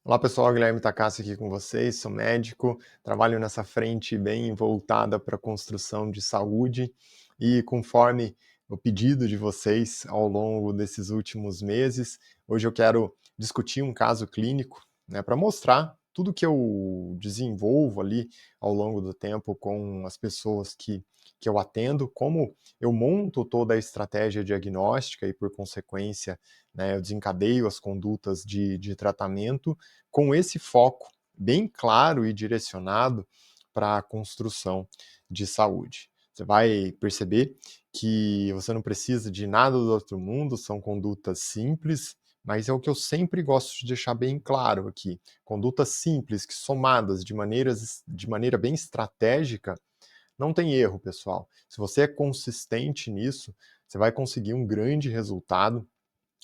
Olá pessoal, Guilherme Takassi aqui com vocês, sou médico, trabalho nessa frente bem voltada para a construção de saúde e conforme o pedido de vocês ao longo desses últimos meses, hoje eu quero discutir um caso clínico, né, para mostrar tudo que eu desenvolvo ali ao longo do tempo com as pessoas que eu atendo, como eu monto toda a estratégia diagnóstica e, por consequência, né, eu desencadeio as condutas de tratamento com esse foco bem claro e direcionado para a construção de saúde. Você vai perceber que você não precisa de nada do outro mundo, são condutas simples, mas é o que eu sempre gosto de deixar bem claro aqui. Condutas simples que somadas de maneira bem estratégica, não tem erro, pessoal. Se você é consistente nisso, você vai conseguir um grande resultado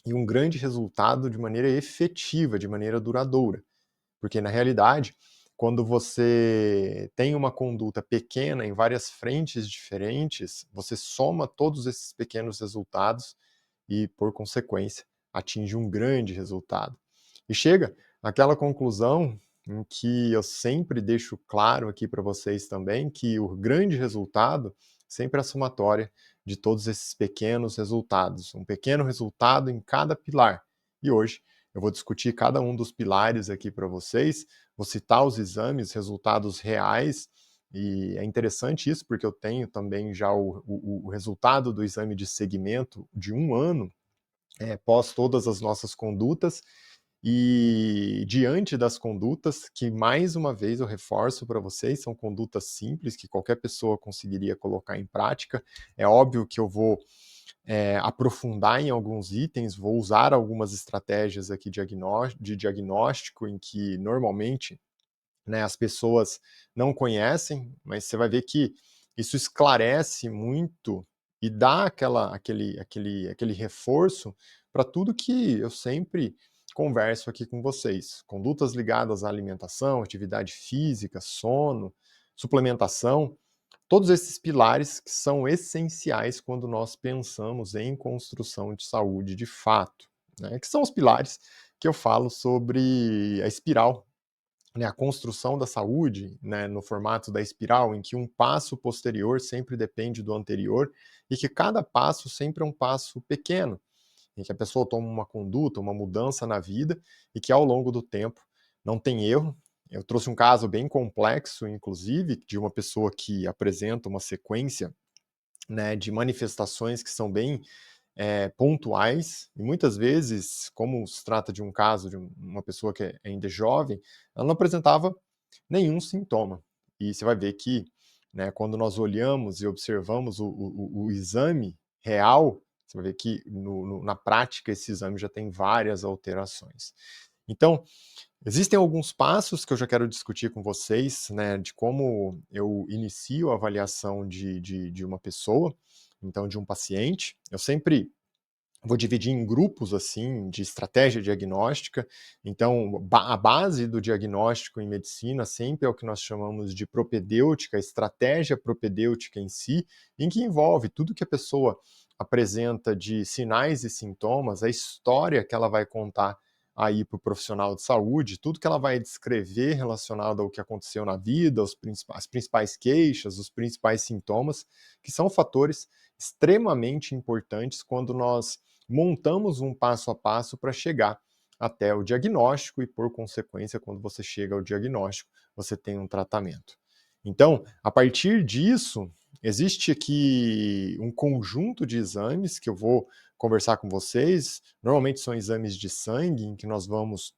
e um grande resultado de maneira efetiva, de maneira duradoura. Porque na realidade, quando você tem uma conduta pequena em várias frentes diferentes, você soma todos esses pequenos resultados e, por consequência, atinge um grande resultado. E chega àquela conclusão em que eu sempre deixo claro aqui para vocês também que o grande resultado sempre é a somatória de todos esses pequenos resultados, um pequeno resultado em cada pilar. E hoje eu vou discutir cada um dos pilares aqui para vocês, vou citar os exames, resultados reais, e é interessante isso porque eu tenho também já o resultado do exame de segmento de um ano pós todas as nossas condutas, e diante das condutas, que mais uma vez eu reforço para vocês, são condutas simples que qualquer pessoa conseguiria colocar em prática. É óbvio que eu vou aprofundar em alguns itens, vou usar algumas estratégias aqui de diagnóstico em que normalmente, né, as pessoas não conhecem, mas você vai ver que isso esclarece muito e dá aquele reforço para tudo que eu sempre converso aqui com vocês. Condutas ligadas à alimentação, atividade física, sono, suplementação, todos esses pilares que são essenciais quando nós pensamos em construção de saúde de fato, né, que são os pilares que eu falo sobre a espiral, né, a construção da saúde, né, no formato da espiral, em que um passo posterior sempre depende do anterior e que cada passo sempre é um passo pequeno, em que a pessoa toma uma conduta, uma mudança na vida e que ao longo do tempo não tem erro. Eu trouxe um caso bem complexo, inclusive, de uma pessoa que apresenta uma sequência, né, de manifestações que são bem pontuais, e muitas vezes, como se trata de um caso de uma pessoa que é ainda jovem, ela não apresentava nenhum sintoma. E você vai ver que, né, quando nós olhamos e observamos o exame real, você vai ver que na prática esse exame já tem várias alterações. Então, existem alguns passos que eu já quero discutir com vocês, né, de como eu inicio a avaliação de uma pessoa, então de um paciente. Eu sempre vou dividir em grupos, assim, de estratégia diagnóstica. Então, a base do diagnóstico em medicina sempre é o que nós chamamos de propedêutica, estratégia propedêutica em si, em que envolve tudo que a pessoa apresenta de sinais e sintomas, a história que ela vai contar aí para o profissional de saúde, tudo que ela vai descrever relacionado ao que aconteceu na vida, as principais queixas, os principais sintomas, que são fatores extremamente importantes quando nós montamos um passo a passo para chegar até o diagnóstico e, por consequência, quando você chega ao diagnóstico, você tem um tratamento. Então, a partir disso, existe aqui um conjunto de exames que eu vou conversar com vocês. Normalmente são exames de sangue, em que nós vamos,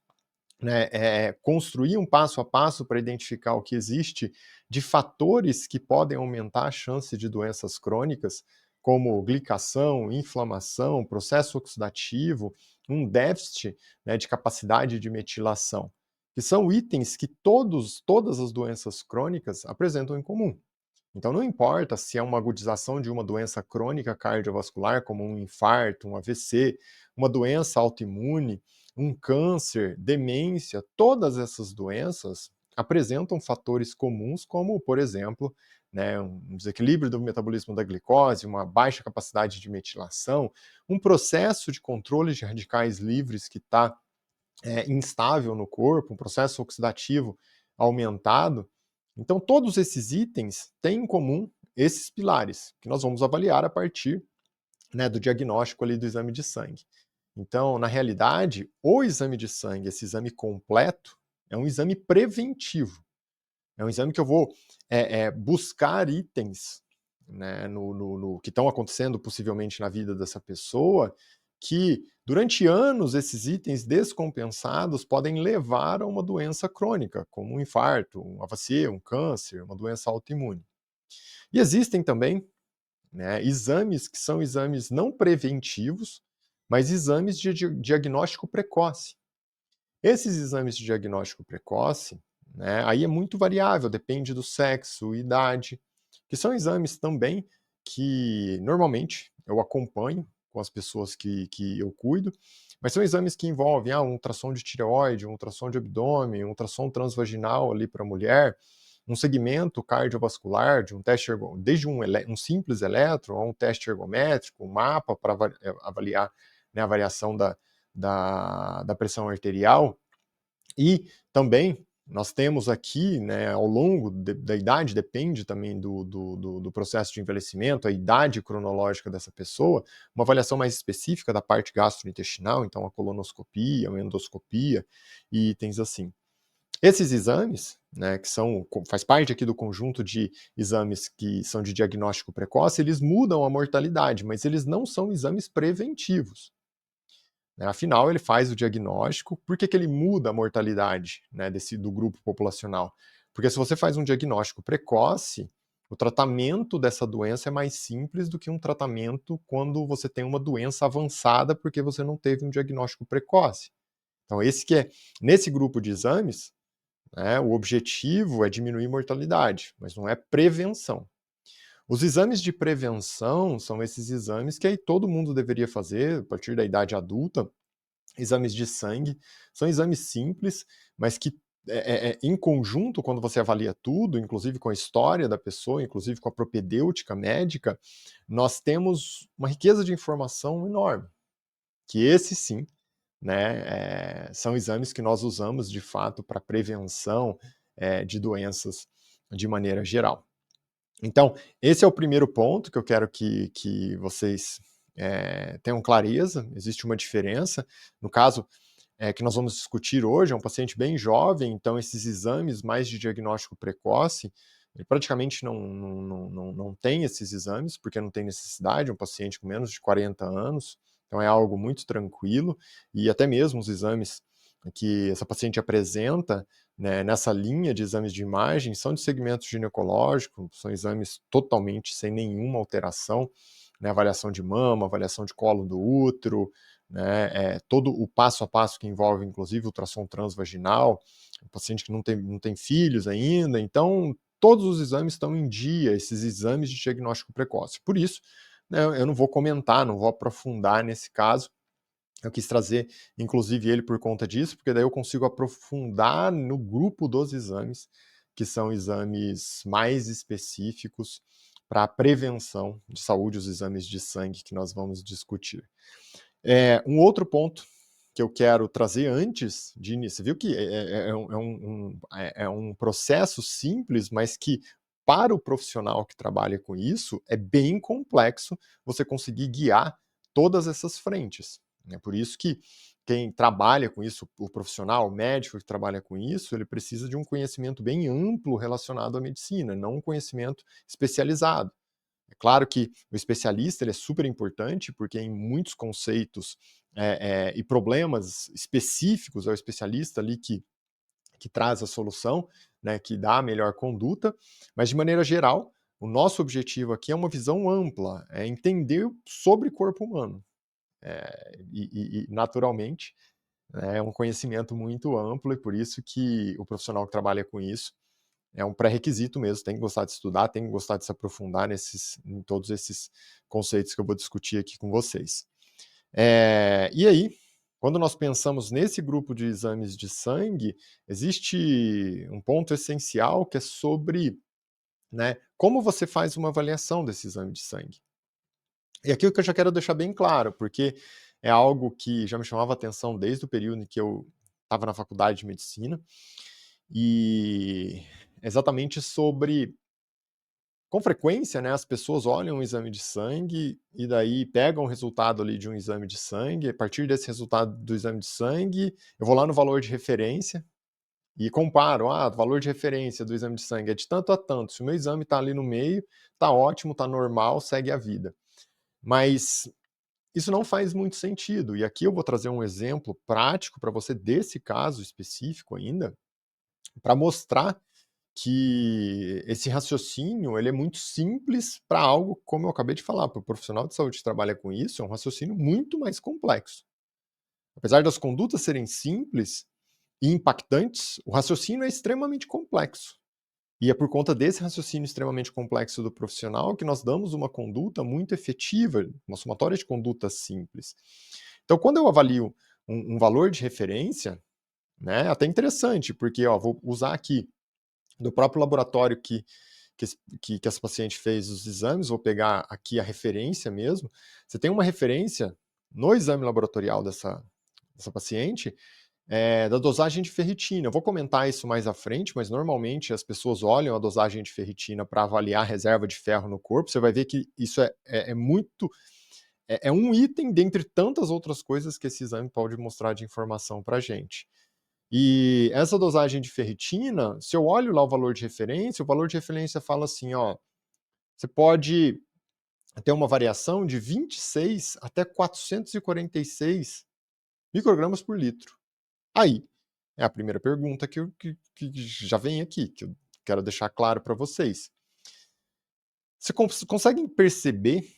né, construir um passo a passo para identificar o que existe de fatores que podem aumentar a chance de doenças crônicas, como glicação, inflamação, processo oxidativo, um déficit, né, de capacidade de metilação, que são itens que todas as doenças crônicas apresentam em comum. Então não importa se é uma agudização de uma doença crônica cardiovascular, como um infarto, um AVC, uma doença autoimune, um câncer, demência, todas essas doenças apresentam fatores comuns, como, por exemplo, né, um desequilíbrio do metabolismo da glicose, uma baixa capacidade de metilação, um processo de controle de radicais livres que está instável no corpo, um processo oxidativo aumentado. Então, todos esses itens têm em comum esses pilares, que nós vamos avaliar a partir, né, do diagnóstico ali do exame de sangue. Então, na realidade, o exame de sangue, esse exame completo, é um exame preventivo. É um exame que eu vou buscar itens, né, que estão acontecendo possivelmente na vida dessa pessoa, que durante anos esses itens descompensados podem levar a uma doença crônica, como um infarto, um AVC, um câncer, uma doença autoimune. E existem também, né, exames que são exames não preventivos, mas exames de diagnóstico precoce. Esses exames de diagnóstico precoce, né, aí é muito variável, depende do sexo, idade, que são exames também que normalmente eu acompanho com as pessoas que eu cuido, mas são exames que envolvem um ultrassom de tireoide, um ultrassom de abdômen, um ultrassom transvaginal ali para a mulher, um segmento cardiovascular, de um teste desde um simples eletro a um teste ergométrico, um mapa para avaliar, né, a variação da pressão arterial. E também nós temos aqui, né, ao longo da idade, depende também do processo de envelhecimento, a idade cronológica dessa pessoa, uma avaliação mais específica da parte gastrointestinal, então a colonoscopia, a endoscopia e itens assim. Esses exames, né, faz parte aqui do conjunto de exames que são de diagnóstico precoce, eles mudam a mortalidade, mas eles não são exames preventivos. Né? Afinal, ele faz o diagnóstico, por que ele muda a mortalidade, né, do grupo populacional? Porque se você faz um diagnóstico precoce, o tratamento dessa doença é mais simples do que um tratamento quando você tem uma doença avançada porque você não teve um diagnóstico precoce. Então, nesse grupo de exames, né, o objetivo é diminuir mortalidade, mas não é prevenção. Os exames de prevenção são esses exames que aí todo mundo deveria fazer a partir da idade adulta. Exames de sangue são exames simples, mas que em conjunto, quando você avalia tudo, inclusive com a história da pessoa, inclusive com a propedêutica médica, nós temos uma riqueza de informação enorme, que esse sim, né, são exames que nós usamos de fato para prevenção de doenças de maneira geral. Então, esse é o primeiro ponto que eu quero que vocês tenham clareza, existe uma diferença. No caso que nós vamos discutir hoje, é um paciente bem jovem, então esses exames mais de diagnóstico precoce, ele praticamente não tem esses exames, porque não tem necessidade, um paciente com menos de 40 anos, então é algo muito tranquilo, e até mesmo os exames que essa paciente apresenta, né, nessa linha de exames de imagem, são de segmento ginecológico, são exames totalmente sem nenhuma alteração, né, avaliação de mama, avaliação de colo do útero, né, todo o passo a passo que envolve, inclusive, ultrassom transvaginal, o paciente que não tem filhos ainda, então todos os exames estão em dia, esses exames de diagnóstico precoce. Por isso, né, eu não vou comentar, não vou aprofundar nesse caso, eu quis trazer, inclusive, ele por conta disso, porque daí eu consigo aprofundar no grupo dos exames, que são exames mais específicos para a prevenção de saúde, os exames de sangue que nós vamos discutir. Um outro ponto que eu quero trazer antes de início, você viu que é um processo simples, mas que para o profissional que trabalha com isso, é bem complexo você conseguir guiar todas essas frentes. É por isso que quem trabalha com isso, o profissional, o médico que trabalha com isso, ele precisa de um conhecimento bem amplo relacionado à medicina, não um conhecimento especializado. É claro que o especialista ele é super importante, porque em muitos conceitos e problemas específicos é o especialista ali que traz a solução, né, que dá a melhor conduta, mas de maneira geral, o nosso objetivo aqui é uma visão ampla, é entender sobre o corpo humano. E naturalmente, né, é um conhecimento muito amplo e por isso que o profissional que trabalha com isso é um pré-requisito mesmo, tem que gostar de estudar, tem que gostar de se aprofundar em todos esses conceitos que eu vou discutir aqui com vocês. E aí, quando nós pensamos nesse grupo de exames de sangue, existe um ponto essencial que é sobre, né, como você faz uma avaliação desse exame de sangue. E aqui o que eu já quero deixar bem claro, porque é algo que já me chamava atenção desde o período em que eu estava na faculdade de medicina, e exatamente sobre com frequência, né, as pessoas olham um exame de sangue e daí pegam o resultado ali de um exame de sangue, a partir desse resultado do exame de sangue, eu vou lá no valor de referência e comparo, o valor de referência do exame de sangue é de tanto a tanto, se o meu exame está ali no meio, está ótimo, está normal, segue a vida. Mas isso não faz muito sentido, e aqui eu vou trazer um exemplo prático para você desse caso específico ainda, para mostrar que esse raciocínio ele é muito simples para algo, como eu acabei de falar, para o profissional de saúde que trabalha com isso, é um raciocínio muito mais complexo. Apesar das condutas serem simples e impactantes, o raciocínio é extremamente complexo. E é por conta desse raciocínio extremamente complexo do profissional que nós damos uma conduta muito efetiva, uma somatória de condutas simples. Então, quando eu avalio um valor de referência, né, até interessante, porque vou usar aqui do próprio laboratório que essa paciente fez os exames, vou pegar aqui a referência mesmo. Você tem uma referência no exame laboratorial dessa paciente da dosagem de ferritina. Eu vou comentar isso mais à frente, mas normalmente as pessoas olham a dosagem de ferritina para avaliar a reserva de ferro no corpo. Você vai ver que isso é muito. É um item dentre tantas outras coisas que esse exame pode mostrar de informação para a gente. E essa dosagem de ferritina, se eu olho lá o valor de referência fala assim, você pode ter uma variação de 26 até 446 microgramas por litro. Aí, é a primeira pergunta que já vem aqui, que eu quero deixar claro para vocês. Você conseguem perceber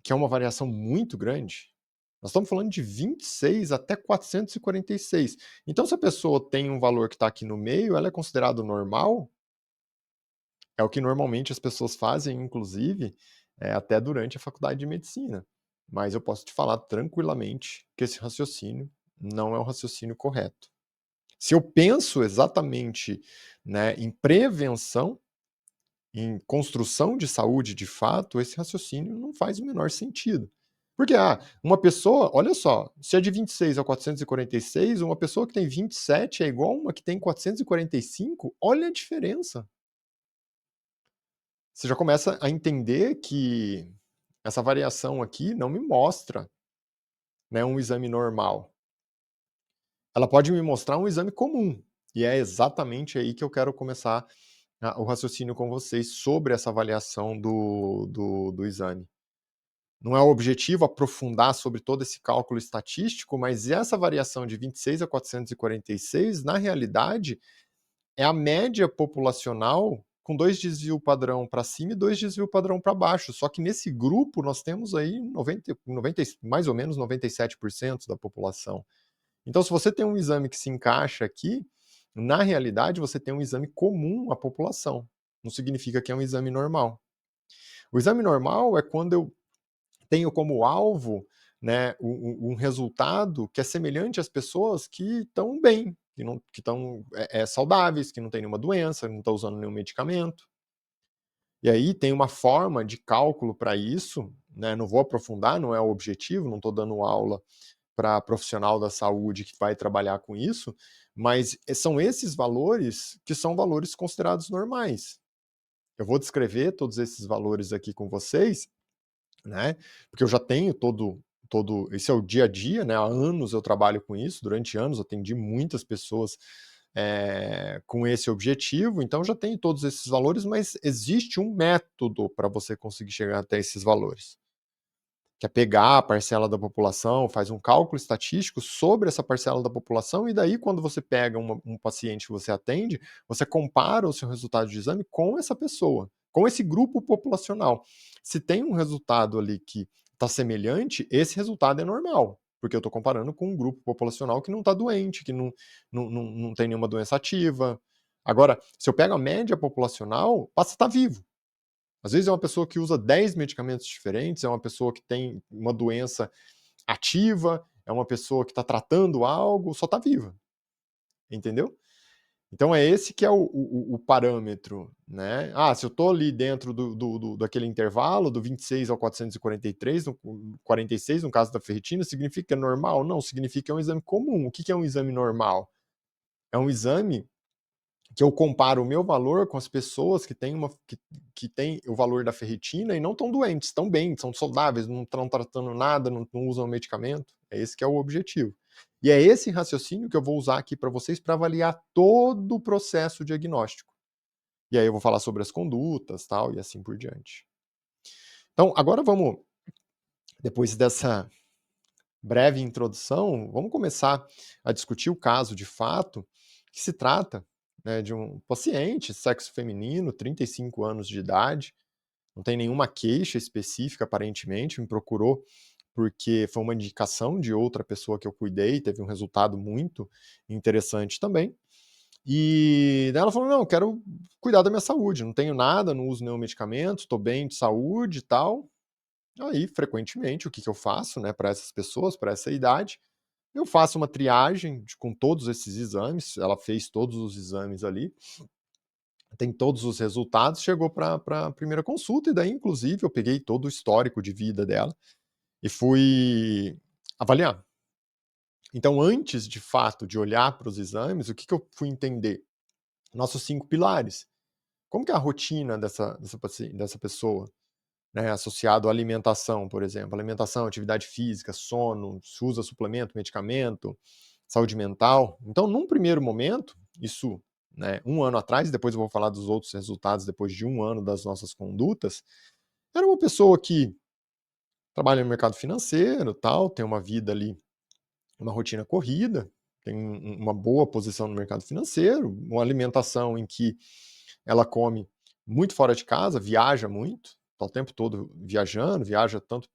que é uma variação muito grande? Nós estamos falando de 26 até 446. Então, se a pessoa tem um valor que está aqui no meio, ela é considerado normal? É o que normalmente as pessoas fazem, inclusive, até durante a faculdade de medicina. Mas eu posso te falar tranquilamente que esse raciocínio não é o raciocínio correto. Se eu penso exatamente, né, em prevenção, em construção de saúde de fato, esse raciocínio não faz o menor sentido. Porque, uma pessoa, olha só, se é de 26 a 446, uma pessoa que tem 27 é igual a uma que tem 445, olha a diferença. Você já começa a entender que essa variação aqui não me mostra, né, um exame normal. Ela pode me mostrar um exame comum, e é exatamente aí que eu quero começar o raciocínio com vocês sobre essa avaliação do exame. Não é o objetivo aprofundar sobre todo esse cálculo estatístico, mas essa variação de 26 a 446, na realidade, é a média populacional com 2 desvio padrão para cima e 2 desvio padrão para baixo. Só que nesse grupo nós temos aí 90 mais ou menos 97% da população. Então, se você tem um exame que se encaixa aqui, na realidade você tem um exame comum à população. Não significa que é um exame normal. O exame normal é quando eu tenho como alvo, né, um resultado que é semelhante às pessoas que estão bem, que estão saudáveis, que não têm nenhuma doença, não estão usando nenhum medicamento. E aí tem uma forma de cálculo para isso, né, não vou aprofundar, não é o objetivo, não estou dando aula para profissional da saúde que vai trabalhar com isso, mas são esses valores que são valores considerados normais. Eu vou descrever todos esses valores aqui com vocês, né, porque eu já tenho esse é o dia a dia, né, há anos eu trabalho com isso, durante anos eu atendi muitas pessoas, com esse objetivo, então já tenho todos esses valores, mas existe um método para você conseguir chegar até esses valores. Que é pegar a parcela da população, faz um cálculo estatístico sobre essa parcela da população, e daí quando você pega um paciente que você atende, você compara o seu resultado de exame com essa pessoa, com esse grupo populacional. Se tem um resultado ali que está semelhante, esse resultado é normal, porque eu estou comparando com um grupo populacional que não está doente, que não tem nenhuma doença ativa. Agora, se eu pego a média populacional, passa a estar vivo. Às vezes é uma pessoa que usa 10 medicamentos diferentes, é uma pessoa que tem uma doença ativa, é uma pessoa que está tratando algo, só está viva, entendeu? Então é esse que é o parâmetro, né. Ah, se eu estou ali dentro daquele intervalo, do 26 ao 443, no 46, no caso da ferritina, significa que é normal? Não, significa que é um exame comum. O que que é um exame normal? É um exame que eu comparo o meu valor com as pessoas que têm que têm o valor da ferritina e não estão doentes, estão bem, são saudáveis, não estão tratando nada, não usam medicamento. É esse que é o objetivo. E é esse raciocínio que eu vou usar aqui para vocês para avaliar todo o processo diagnóstico. E aí eu vou falar sobre as condutas, tal, e assim por diante. Então, agora vamos, depois dessa breve introdução, vamos começar a discutir o caso de fato, que se trata, né, de um paciente, sexo feminino, 35 anos de idade, não tem nenhuma queixa específica aparentemente, me procurou porque foi uma indicação de outra pessoa que eu cuidei, teve um resultado muito interessante também. E daí ela falou: "Não, eu quero cuidar da minha saúde, não tenho nada, não uso nenhum medicamento, estou bem de saúde e tal". Aí, frequentemente, o que que eu faço, né, para essas pessoas, para essa idade, eu faço uma triagem com todos esses exames, ela fez todos os exames ali, tem todos os resultados, chegou para a primeira consulta, e daí, inclusive, eu peguei todo o histórico de vida dela e fui avaliar. Então, antes de fato de olhar para os exames, o que que eu fui entender? Nossos 5 pilares. Como que é a rotina dessa pessoa? Né, associado à alimentação, por exemplo. Alimentação, atividade física, sono, se usa suplemento, medicamento, saúde mental. Então, num primeiro momento, isso, né, 1 ano atrás, depois eu vou falar dos outros resultados depois de 1 ano das nossas condutas, era uma pessoa que trabalha no mercado financeiro, tal, tem uma vida ali, uma rotina corrida, tem uma boa posição no mercado financeiro, uma alimentação em que ela come muito fora de casa, viaja muito, tá o tempo todo viajando, viaja tanto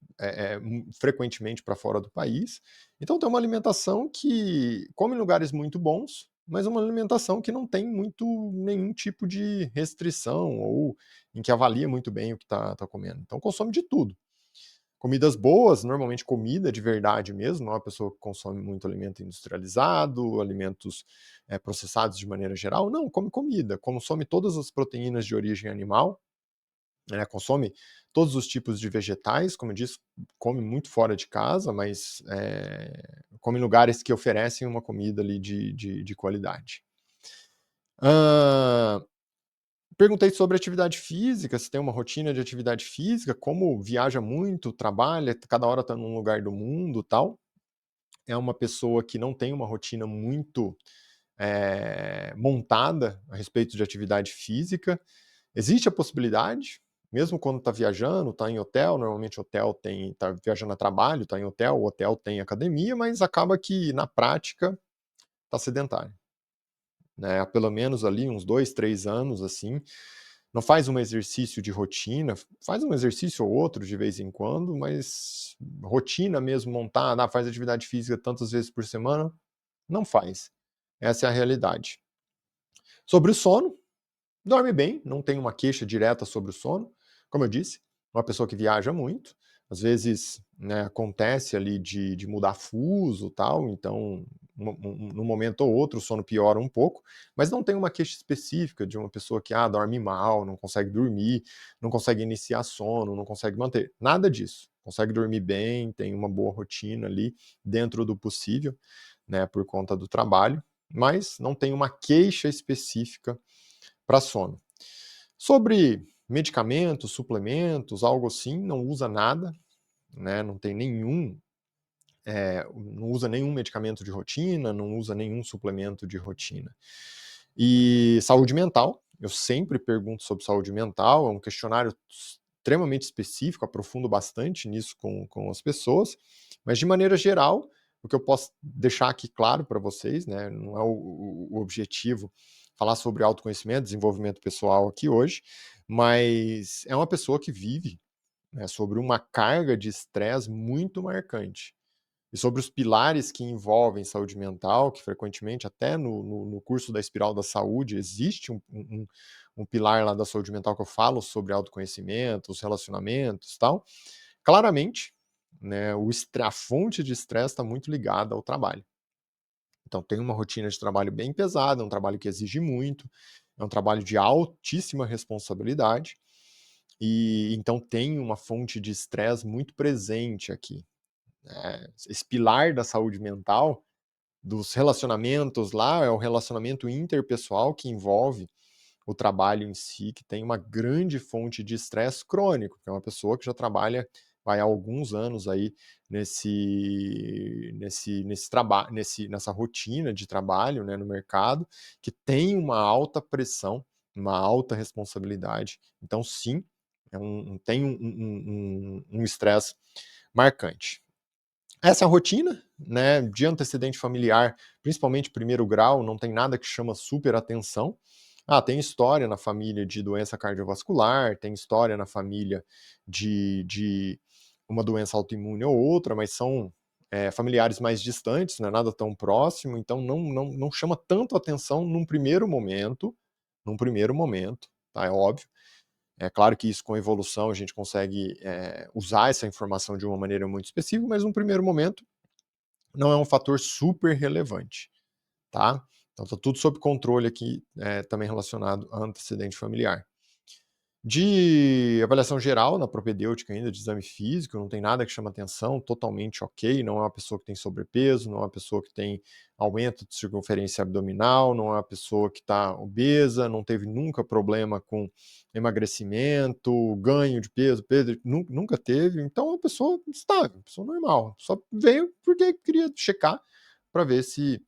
frequentemente para fora do país. Então tem uma alimentação que come em lugares muito bons, mas uma alimentação que não tem nenhum tipo de restrição ou em que avalia muito bem o que tá comendo. Então consome de tudo. Comidas boas, normalmente comida de verdade mesmo, não é uma pessoa que consome muito alimento industrializado, alimentos, processados de maneira geral, não, come comida, consome todas as proteínas de origem animal, né, consome todos os tipos de vegetais, como eu disse, come muito fora de casa, mas, come em lugares que oferecem uma comida ali de qualidade. Hã Perguntei sobre atividade física, se tem uma rotina de atividade física, como viaja muito, trabalha, cada hora está num lugar do mundo, tal. É uma pessoa que não tem uma rotina muito, montada a respeito de atividade física. Existe a possibilidade, mesmo quando está viajando, está em hotel, normalmente hotel tem está viajando a trabalho, está em hotel, o hotel tem academia, mas acaba que na prática está sedentário, né, há pelo menos ali uns 2, 3 anos, assim, não faz um exercício de rotina, faz um exercício ou outro de vez em quando, mas rotina mesmo montada, faz atividade física tantas vezes por semana, não faz. Essa é a realidade. Sobre o sono, dorme bem, não tem uma queixa direta sobre o sono. Como eu disse, uma pessoa que viaja muito, às vezes, né, acontece ali de mudar fuso, tal, então num momento ou outro o sono piora um pouco, mas não tem uma queixa específica de uma pessoa que, dorme mal, não consegue dormir, não consegue iniciar sono, não consegue manter, nada disso. Consegue dormir bem, tem uma boa rotina ali, dentro do possível, né, por conta do trabalho, mas não tem uma queixa específica para sono. Sobre medicamentos, suplementos, algo assim, não usa nada, né, não tem nenhum, não usa nenhum medicamento de rotina, não usa nenhum suplemento de rotina. E saúde mental, eu sempre pergunto sobre saúde mental, é um questionário extremamente específico, aprofundo bastante nisso com as pessoas, mas de maneira geral, o que eu posso deixar aqui claro para vocês, né, não é o objetivo falar sobre autoconhecimento, desenvolvimento pessoal aqui hoje, mas é uma pessoa que vive, né, sobre uma carga de estresse muito marcante. E sobre os pilares que envolvem saúde mental, que frequentemente até no curso da Espiral da Saúde existe um pilar lá da saúde mental que eu falo sobre autoconhecimento, os relacionamentos, tal. Claramente, né, a fonte de estresse está muito ligada ao trabalho. Então tem uma rotina de trabalho bem pesada, é um trabalho que exige muito, é um trabalho de altíssima responsabilidade, e então tem uma fonte de estresse muito presente aqui, né. Esse pilar da saúde mental, dos relacionamentos lá, é o relacionamento interpessoal que envolve o trabalho em si, que tem uma grande fonte de estresse crônico, que é uma pessoa que já trabalha, vai há alguns anos aí nessa rotina de trabalho, né, no mercado, que tem uma alta pressão, uma alta responsabilidade. Então sim, tem um estresse marcante. Essa rotina, né, de antecedente familiar, principalmente primeiro grau, não tem nada que chama super atenção. Ah, tem história na família de doença cardiovascular, tem história na família de uma doença autoimune ou outra, mas são, familiares mais distantes, não é nada tão próximo, então não chama tanto atenção num primeiro momento, tá, é óbvio. É claro que isso, com evolução, a gente consegue, usar essa informação de uma maneira muito específica, mas num primeiro momento não é um fator super relevante, tá? Então tá tudo sob controle aqui, também relacionado a antecedente familiar. De avaliação geral, na propedêutica ainda, de exame físico, não tem nada que chama atenção, totalmente ok, não é uma pessoa que tem sobrepeso, não é uma pessoa que tem aumento de circunferência abdominal, não é uma pessoa que está obesa, não teve nunca problema com emagrecimento, ganho de peso, nunca teve, então é uma pessoa estável, uma pessoa normal, só veio porque queria checar para ver se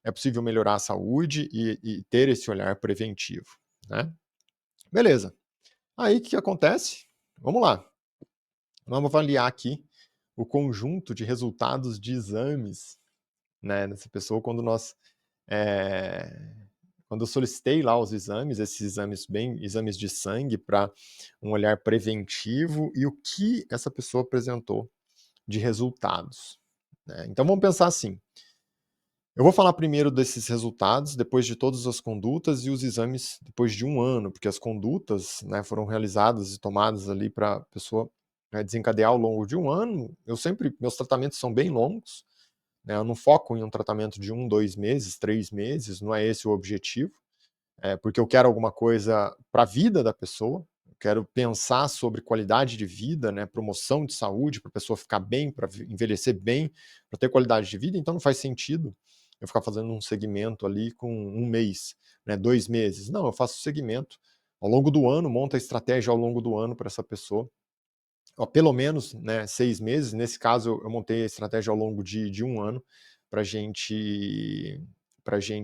é possível melhorar a saúde e ter esse olhar preventivo, né? Beleza. Aí o que acontece? Vamos lá, vamos avaliar aqui o conjunto de resultados de exames, né, dessa pessoa eh, quando eu solicitei lá os exames, esses exames exames de sangue para um olhar preventivo e o que essa pessoa apresentou de resultados, né. Então vamos pensar assim, eu vou falar primeiro desses resultados, depois de todas as condutas e os exames depois de 1 ano, porque as condutas, né, foram realizadas e tomadas ali para a pessoa, desencadear ao longo de 1 ano. Meus tratamentos são bem longos, né, eu não foco em um tratamento de 2 meses, 3 meses, não é esse o objetivo, porque eu quero alguma coisa para a vida da pessoa, eu quero pensar sobre qualidade de vida, né, promoção de saúde, para a pessoa ficar bem, para envelhecer bem, para ter qualidade de vida, então não faz sentido eu ficar fazendo um segmento ali com 1 mês, né, 2 meses. Não, eu faço segmento ao longo do ano, monto a estratégia ao longo do ano para essa pessoa, ó, pelo menos, né, 6 meses. Nesse caso, eu montei a estratégia ao longo de 1 ano para gente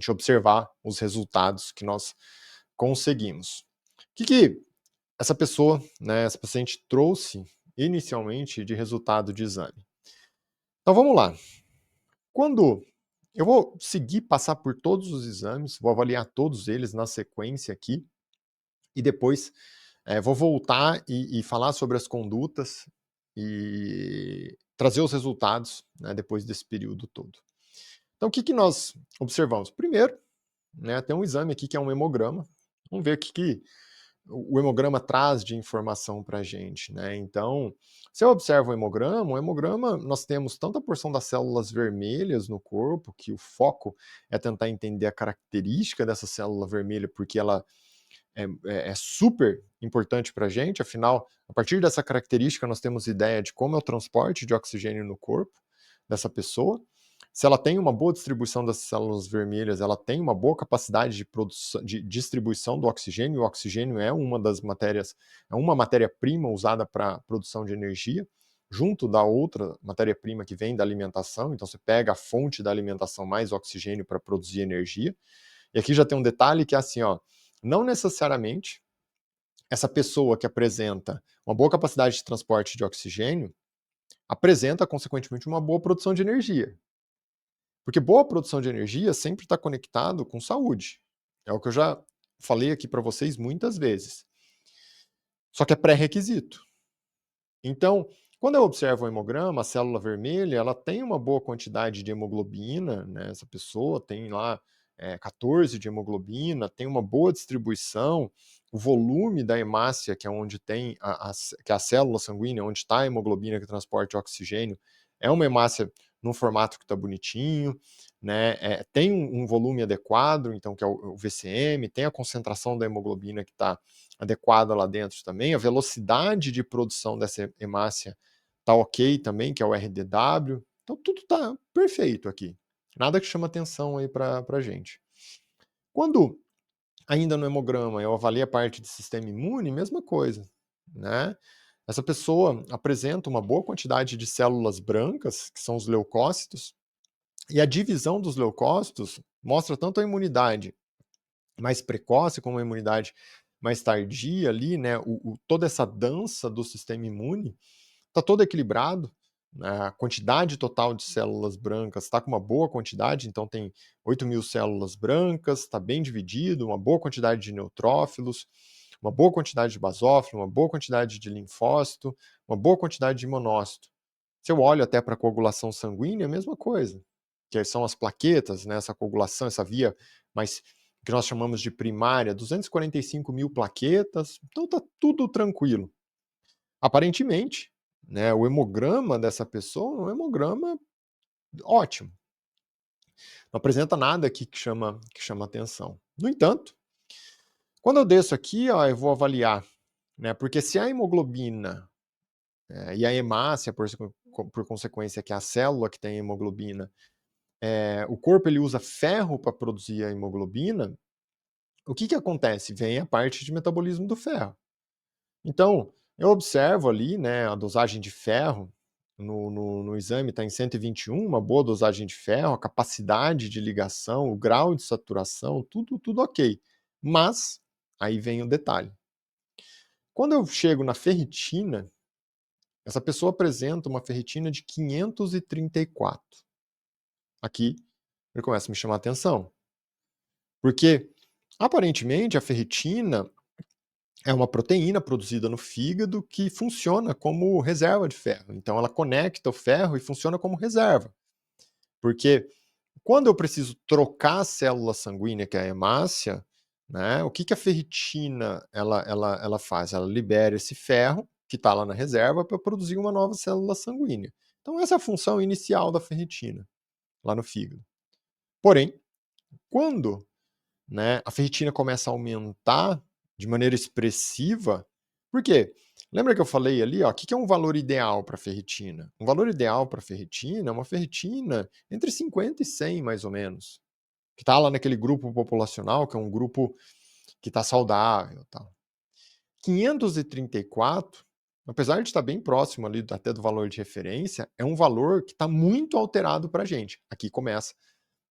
observar os resultados que nós conseguimos. O que essa pessoa, né, essa paciente trouxe inicialmente de resultado de exame? Então vamos lá. Quando eu vou seguir, passar por todos os exames, vou avaliar todos eles na sequência aqui, e depois vou voltar e falar sobre as condutas e trazer os resultados, né, depois desse período todo. Então, o que nós observamos? Primeiro, né, tem um exame aqui que é um hemograma. Vamos ver que o hemograma traz de informação para a gente, né? Então, se eu observo o hemograma, nós temos tanta porção das células vermelhas no corpo, que o foco é tentar entender a característica dessa célula vermelha, porque ela é super importante para a gente. Afinal, a partir dessa característica, nós temos ideia de como é o transporte de oxigênio no corpo dessa pessoa. Se ela tem uma boa distribuição das células vermelhas, ela tem uma boa capacidade de produção, de distribuição do oxigênio. O oxigênio é uma matéria-prima usada para produção de energia, junto da outra matéria-prima que vem da alimentação. Então você pega a fonte da alimentação mais oxigênio para produzir energia. E aqui já tem um detalhe que é assim, ó, não necessariamente essa pessoa que apresenta uma boa capacidade de transporte de oxigênio apresenta, consequentemente, uma boa produção de energia. Porque boa produção de energia sempre está conectado com saúde. É o que eu já falei aqui para vocês muitas vezes. Só que é pré-requisito. Então, quando eu observo o hemograma, a célula vermelha, ela tem uma boa quantidade de hemoglobina, né? Essa pessoa tem lá 14 de hemoglobina, tem uma boa distribuição, o volume da hemácia, que é onde tem que é a célula sanguínea, onde está a hemoglobina que transporta o oxigênio, é uma hemácia num formato que está bonitinho, né, tem um volume adequado, então que é o VCM, tem a concentração da hemoglobina que está adequada lá dentro também, a velocidade de produção dessa hemácia está ok também, que é o RDW, então tudo está perfeito aqui, nada que chama atenção aí para a gente. Quando ainda no hemograma eu avalio a parte de sistema imune, mesma coisa, né? Essa pessoa apresenta uma boa quantidade de células brancas, que são os leucócitos, e a divisão dos leucócitos mostra tanto a imunidade mais precoce como a imunidade mais tardia ali, né? Toda essa dança do sistema imune está todo equilibrado, né? A quantidade total de células brancas está com uma boa quantidade, então tem 8.000 células brancas, está bem dividido, uma boa quantidade de neutrófilos, uma boa quantidade de basófilo, uma boa quantidade de linfócito, uma boa quantidade de monócito. Se eu olho até para a coagulação sanguínea, a mesma coisa, que são as plaquetas, né, essa coagulação, essa via mais que nós chamamos de primária, 245.000 plaquetas, então está tudo tranquilo. Aparentemente, né, o hemograma dessa pessoa é um hemograma ótimo. Não apresenta nada aqui que chama atenção. No entanto, quando eu desço aqui, ó, eu vou avaliar, né, porque se a hemoglobina e a hemácia, por consequência, que é a célula que tem hemoglobina, o corpo ele usa ferro para produzir a hemoglobina, o que acontece? Vem a parte de metabolismo do ferro. Então, eu observo ali, né, a dosagem de ferro no exame está em 121, uma boa dosagem de ferro, a capacidade de ligação, o grau de saturação, tudo ok. Mas, aí vem o detalhe. Quando eu chego na ferritina, essa pessoa apresenta uma ferritina de 534. Aqui, ele começa a me chamar a atenção. Porque, aparentemente, a ferritina é uma proteína produzida no fígado que funciona como reserva de ferro. Então, ela conecta o ferro e funciona como reserva. Porque quando eu preciso trocar a célula sanguínea, que é a hemácia, né, o que a ferritina ela faz? Ela libera esse ferro, que está lá na reserva, para produzir uma nova célula sanguínea. Então, essa é a função inicial da ferritina, lá no fígado. Porém, quando, né, a ferritina começa a aumentar de maneira expressiva, por quê? Lembra que eu falei ali, ó, o que é um valor ideal para ferritina? Um valor ideal para ferritina é uma ferritina entre 50 e 100, mais ou menos, que está lá naquele grupo populacional, que é um grupo que está saudável. Tal. 534, apesar de estar bem próximo ali até do valor de referência, é um valor que está muito alterado para a gente. Aqui começa,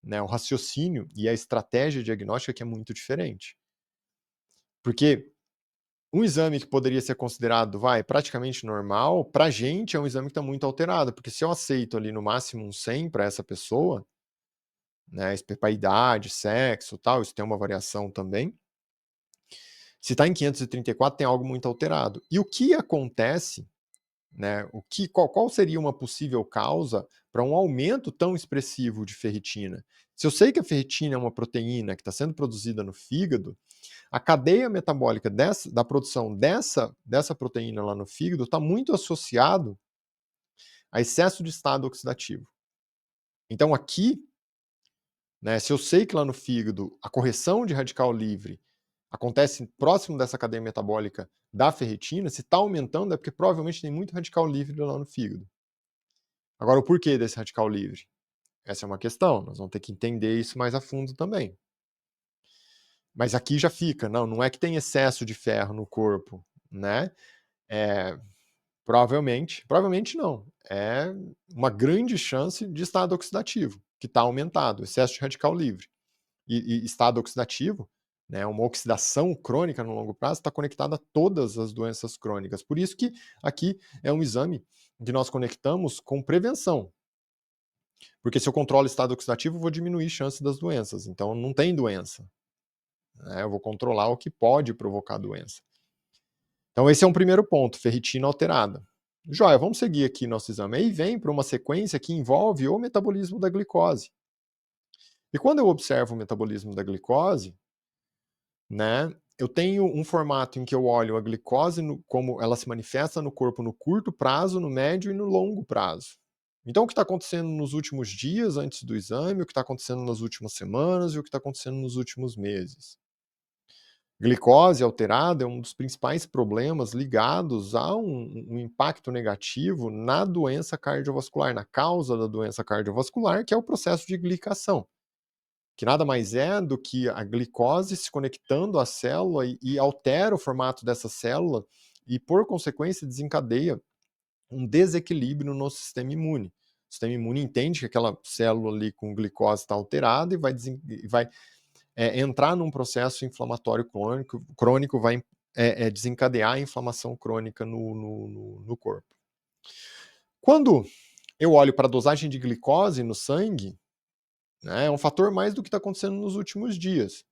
né, o raciocínio e a estratégia diagnóstica que é muito diferente. Porque um exame que poderia ser considerado, praticamente normal, para a gente é um exame que está muito alterado, porque se eu aceito ali no máximo um 100 para essa pessoa, né, para idade, sexo, tal, isso tem uma variação também. Se está em 534, tem algo muito alterado. E o que acontece, né, qual seria uma possível causa para um aumento tão expressivo de ferritina? Se eu sei que a ferritina é uma proteína que está sendo produzida no fígado, a cadeia metabólica da produção dessa proteína lá no fígado está muito associado a excesso de estado oxidativo. Então aqui, né, se eu sei que lá no fígado a correção de radical livre acontece próximo dessa cadeia metabólica da ferritina, se está aumentando é porque provavelmente tem muito radical livre lá no fígado. Agora, o porquê desse radical livre? Essa é uma questão, nós vamos ter que entender isso mais a fundo também. Mas aqui já fica, não é que tem excesso de ferro no corpo, né? Provavelmente não. É uma grande chance de estado oxidativo, que está aumentado, excesso de radical livre. E estado oxidativo, né, uma oxidação crônica no longo prazo, está conectada a todas as doenças crônicas. Por isso que aqui é um exame que nós conectamos com prevenção. Porque se eu controlo o estado oxidativo, eu vou diminuir a chance das doenças. Então não tem doença. Né? Eu vou controlar o que pode provocar doença. Então esse é um primeiro ponto, ferritina alterada. Joia, vamos seguir aqui nosso exame. Aí vem para uma sequência que envolve o metabolismo da glicose. E quando eu observo o metabolismo da glicose, né, eu tenho um formato em que eu olho a glicose como ela se manifesta no corpo no curto prazo, no médio e no longo prazo. Então, o que está acontecendo nos últimos dias antes do exame, o que está acontecendo nas últimas semanas e o que está acontecendo nos últimos meses. Glicose alterada é um dos principais problemas ligados a um impacto negativo na doença cardiovascular, na causa da doença cardiovascular, que é o processo de glicação, que nada mais é do que a glicose se conectando à célula e altera o formato dessa célula e, por consequência, desencadeia um desequilíbrio no sistema imune. O sistema imune entende que aquela célula ali com glicose está alterada e vai entrar num processo inflamatório crônico vai desencadear a inflamação crônica no corpo. Quando eu olho para a dosagem de glicose no sangue, né, é um fator mais do que está acontecendo nos últimos dias.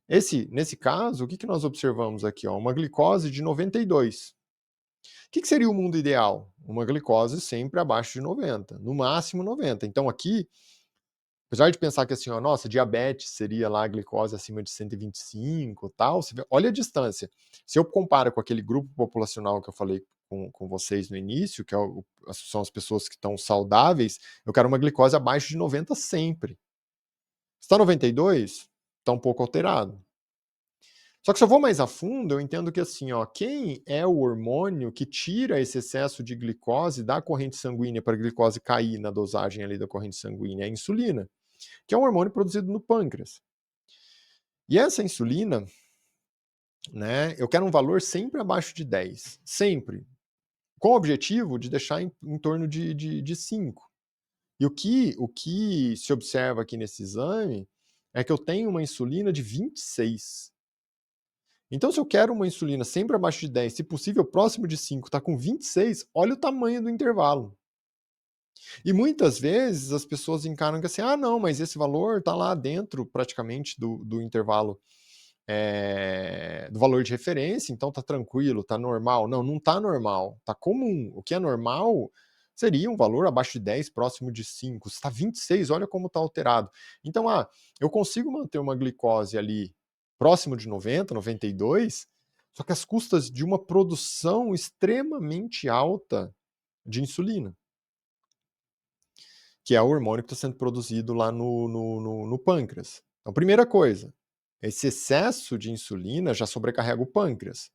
Nesse caso, o que nós observamos aqui? Ó, uma glicose de 92. O que seria o mundo ideal? Uma glicose sempre abaixo de 90, no máximo 90. Então aqui, apesar de pensar que assim, ó, nossa, diabetes seria lá a glicose acima de 125 e tal, olha a distância. Se eu comparo com aquele grupo populacional que eu falei com vocês no início, que são as pessoas que estão saudáveis, eu quero uma glicose abaixo de 90 sempre. Se está 92, está um pouco alterado. Só que se eu vou mais a fundo, eu entendo que assim, ó, quem é o hormônio que tira esse excesso de glicose da corrente sanguínea para a glicose cair na dosagem ali da corrente sanguínea? É a insulina, que é um hormônio produzido no pâncreas. E essa insulina, né, eu quero um valor sempre abaixo de 10, sempre, com o objetivo de deixar em torno de 5. E o que se observa aqui nesse exame é que eu tenho uma insulina de 26. Então, se eu quero uma insulina sempre abaixo de 10, se possível próximo de 5, está com 26, olha o tamanho do intervalo. E muitas vezes as pessoas encaram que assim, ah, não, mas esse valor está lá dentro praticamente do intervalo, do valor de referência, então está tranquilo, está normal. Não, não está normal, está comum. O que é normal seria um valor abaixo de 10, próximo de 5. Se está 26, olha como está alterado. Então, eu consigo manter uma glicose ali próximo de 90, 92, só que às custas de uma produção extremamente alta de insulina, que é o hormônio que está sendo produzido lá no pâncreas. Então, primeira coisa, esse excesso de insulina já sobrecarrega o pâncreas.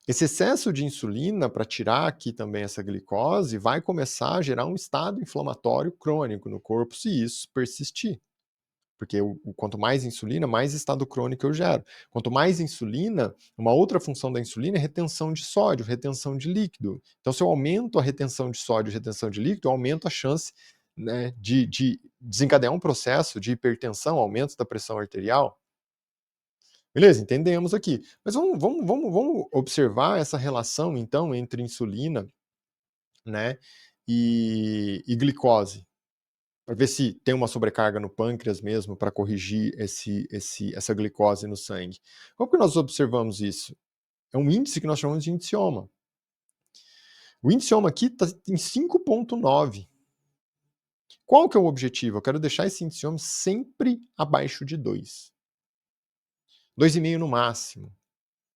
Esse excesso de insulina, para tirar aqui também essa glicose, vai começar a gerar um estado inflamatório crônico no corpo, se isso persistir. Porque quanto mais insulina, mais estado crônico eu gero. Quanto mais insulina, uma outra função da insulina é retenção de sódio, retenção de líquido. Então, se eu aumento a retenção de sódio e retenção de líquido, eu aumento a chance, né, de desencadear um processo de hipertensão, aumento da pressão arterial. Beleza, entendemos aqui. Mas vamos observar essa relação, então, entre insulina, né, e glicose, para ver se tem uma sobrecarga no pâncreas mesmo, para corrigir essa glicose no sangue. Como que nós observamos isso? É um índice que nós chamamos de índice-OMA. O índice-OMA aqui está em 5,9. Qual que é o objetivo? Eu quero deixar esse índice-OMA sempre abaixo de 2. 2,5 no máximo.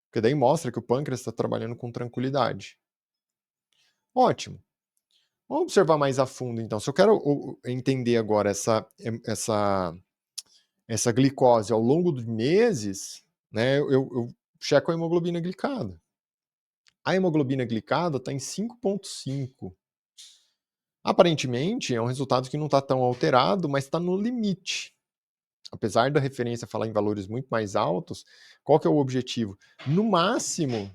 Porque daí mostra que o pâncreas está trabalhando com tranquilidade. Ótimo. Vamos observar mais a fundo, então. Se eu quero entender agora essa glicose ao longo de meses, né, eu checo a hemoglobina glicada. A hemoglobina glicada está em 5,5. Aparentemente, é um resultado que não está tão alterado, mas está no limite. Apesar da referência falar em valores muito mais altos, qual que é o objetivo? No máximo,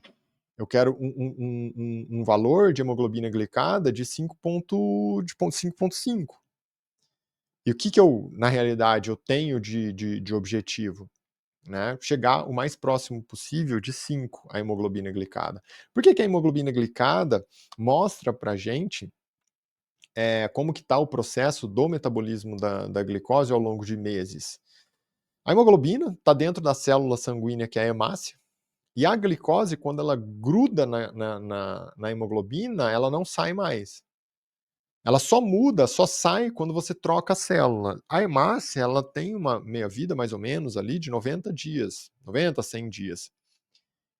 eu quero um valor de hemoglobina glicada de 5,5. E o que na realidade, eu tenho de objetivo? Né? Chegar o mais próximo possível de 5 a hemoglobina glicada. Por que a hemoglobina glicada mostra para a gente como que está o processo do metabolismo da glicose ao longo de meses? A hemoglobina está dentro da célula sanguínea, que é a hemácia, e a glicose, quando ela gruda na hemoglobina, ela não sai mais. Ela só muda, só sai quando você troca a célula. A hemácia, ela tem uma meia-vida, mais ou menos, ali de 90 dias, 90 a 100 dias.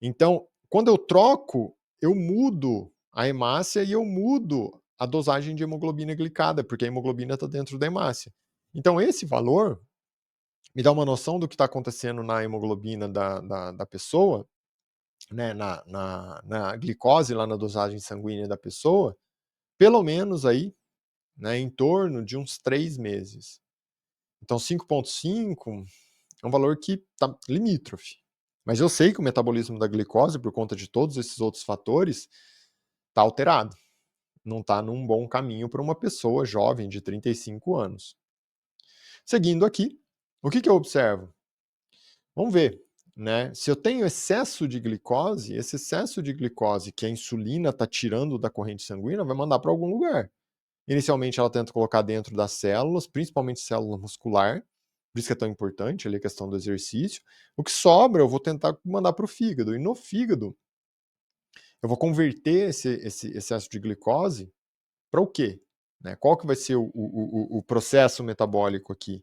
Então, quando eu troco, eu mudo a hemácia e eu mudo a dosagem de hemoglobina glicada, porque a hemoglobina está dentro da hemácia. Então, esse valor me dá uma noção do que está acontecendo na hemoglobina da pessoa, né, na glicose, lá na dosagem sanguínea da pessoa, pelo menos aí, né, em torno de uns 3 meses. Então 5,5 é um valor que está limítrofe. Mas eu sei que o metabolismo da glicose, por conta de todos esses outros fatores, está alterado. Não está num bom caminho para uma pessoa jovem de 35 anos. Seguindo aqui, o que eu observo? Vamos ver, né? Se eu tenho excesso de glicose, esse excesso de glicose que a insulina está tirando da corrente sanguínea vai mandar para algum lugar. Inicialmente ela tenta colocar dentro das células, principalmente célula muscular, por isso que é tão importante ali a questão do exercício. O que sobra eu vou tentar mandar para o fígado, e no fígado eu vou converter esse excesso de glicose para o quê? Né? Qual que vai ser o processo metabólico aqui?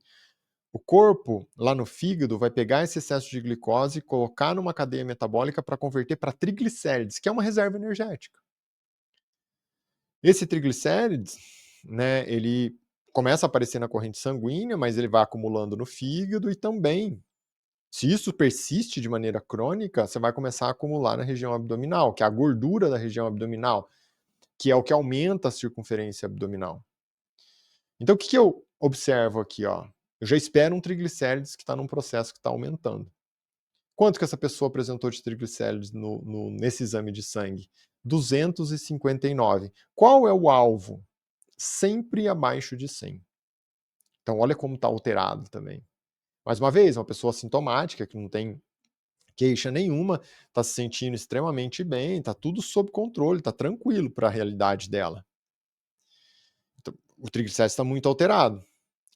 O corpo, lá no fígado, vai pegar esse excesso de glicose e colocar numa cadeia metabólica para converter para triglicérides, que é uma reserva energética. Esse triglicérides, né, ele começa a aparecer na corrente sanguínea, mas ele vai acumulando no fígado e também, se isso persiste de maneira crônica, você vai começar a acumular na região abdominal, que é a gordura da região abdominal, que é o que aumenta a circunferência abdominal. Então, o que eu observo aqui? Ó? Eu já espero um triglicérides que está num processo que está aumentando. Quanto que essa pessoa apresentou de triglicérides nesse exame de sangue? 259. Qual é o alvo? Sempre abaixo de 100. Então, olha como está alterado também. Mais uma vez, uma pessoa sintomática, que não tem queixa nenhuma, está se sentindo extremamente bem, está tudo sob controle, está tranquilo para a realidade dela. Então, o triglicérides está muito alterado.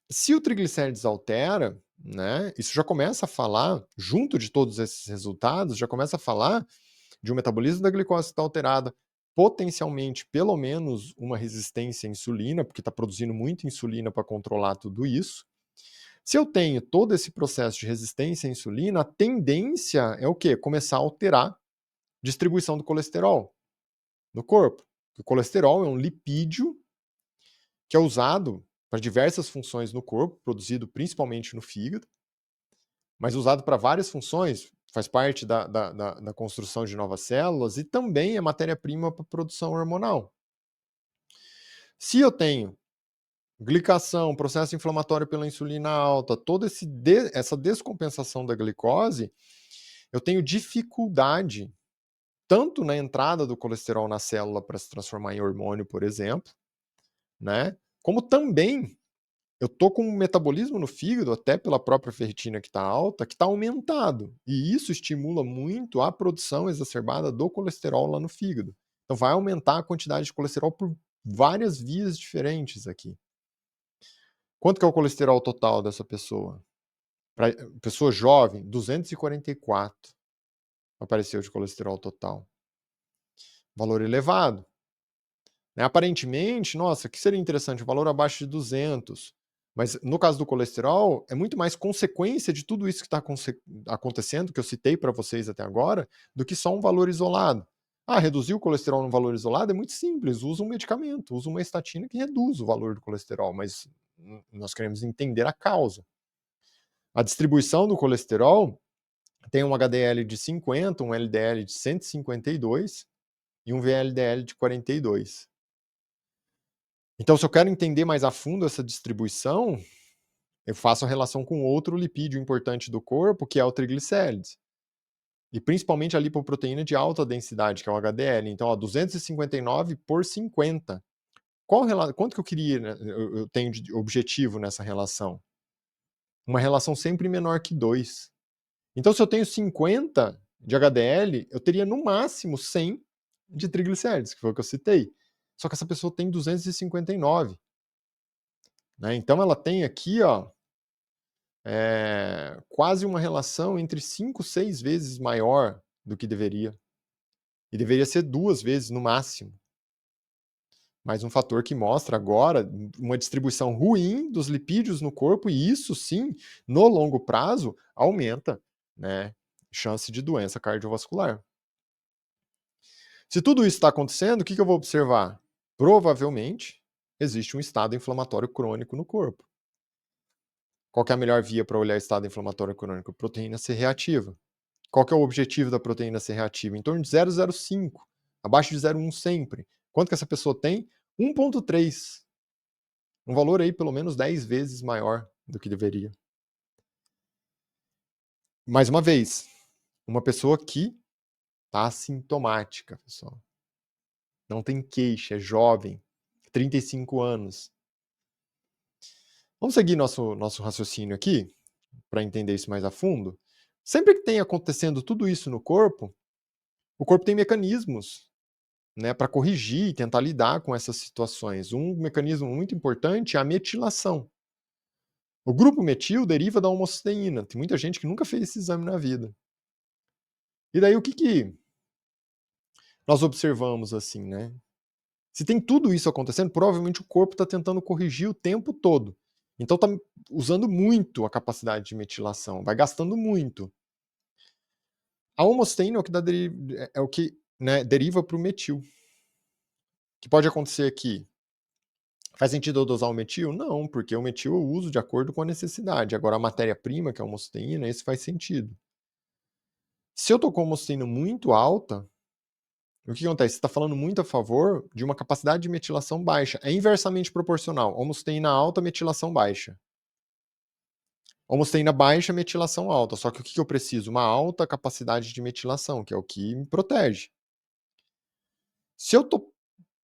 Se o triglicérides altera, né, isso já começa a falar, junto de todos esses resultados, já começa a falar de um metabolismo da glicose que está alterada, potencialmente, pelo menos, uma resistência à insulina, porque está produzindo muita insulina para controlar tudo isso. Se eu tenho todo esse processo de resistência à insulina, a tendência é o quê? Começar a alterar a distribuição do colesterol no corpo. O colesterol é um lipídio que é usado para diversas funções no corpo, produzido principalmente no fígado, mas usado para várias funções, faz parte da construção de novas células e também é matéria-prima para a produção hormonal. Se eu tenho glicação, processo inflamatório pela insulina alta, toda essa descompensação da glicose, eu tenho dificuldade tanto na entrada do colesterol na célula para se transformar em hormônio, por exemplo, né? Como também eu tô com um metabolismo no fígado, até pela própria ferritina que está alta, que está aumentado. E isso estimula muito a produção exacerbada do colesterol lá no fígado. Então vai aumentar a quantidade de colesterol por várias vias diferentes aqui. Quanto que é o colesterol total dessa pessoa? Para pessoa jovem, 244 apareceu de colesterol total. Valor elevado. Né? Aparentemente, nossa, que seria interessante, um valor abaixo de 200. Mas no caso do colesterol, é muito mais consequência de tudo isso que está acontecendo, que eu citei para vocês até agora, do que só um valor isolado. Ah, reduzir o colesterol num valor isolado é muito simples, usa um medicamento, usa uma estatina que reduz o valor do colesterol, mas nós queremos entender a causa. A distribuição do colesterol tem um HDL de 50, um LDL de 152 e um VLDL de 42. Então, se eu quero entender mais a fundo essa distribuição, eu faço a relação com outro lipídio importante do corpo, que é o triglicérides. E principalmente a lipoproteína de alta densidade, que é o HDL. Então, ó, 259 por 50. Quanto que eu queria, né, eu tenho de objetivo nessa relação? Uma relação sempre menor que 2. Então, se eu tenho 50 de HDL, eu teria no máximo 100 de triglicérides, que foi o que eu citei. Só que essa pessoa tem 259. Né? Então, ela tem aqui, ó, quase uma relação entre 5, 6 vezes maior do que deveria. E deveria ser 2 vezes no máximo. Mais um fator que mostra agora uma distribuição ruim dos lipídios no corpo, e isso sim, no longo prazo, aumenta, né, chance de doença cardiovascular. Se tudo isso está acontecendo, o que eu vou observar? provavelmente existe um estado inflamatório crônico no corpo. Qual que é a melhor via para olhar estado inflamatório crônico? Proteína C reativa. Qual que é o objetivo da proteína C reativa? Em torno de 0,05, abaixo de 0,1 sempre. Quanto que essa pessoa tem? 1,3. Um valor aí pelo menos 10 vezes maior do que deveria. Mais uma vez, uma pessoa que está assintomática, pessoal. Não tem queixa, é jovem, 35 anos. Vamos seguir nosso raciocínio aqui, para entender isso mais a fundo? Sempre que tem acontecendo tudo isso no corpo, o corpo tem mecanismos, né, para corrigir e tentar lidar com essas situações. Um mecanismo muito importante é a metilação. O grupo metil deriva da homocisteína. Tem muita gente que nunca fez esse exame na vida. E daí o que nós observamos assim, né? Se tem tudo isso acontecendo, provavelmente o corpo está tentando corrigir o tempo todo. Então está usando muito a capacidade de metilação, vai gastando muito. A homocisteína é o que né, deriva para o metil. O que pode acontecer aqui? Faz sentido eu dosar o metil? Não, porque o metil eu uso de acordo com a necessidade. Agora a matéria-prima, que é a homocisteína, esse faz sentido. Se eu estou com a homocisteína muito alta, o que acontece? Você está falando muito a favor de uma capacidade de metilação baixa. É inversamente proporcional. Homocisteína alta, metilação baixa. Homocisteína baixa, metilação alta. Só que o que eu preciso? Uma alta capacidade de metilação, que é o que me protege. Se eu tô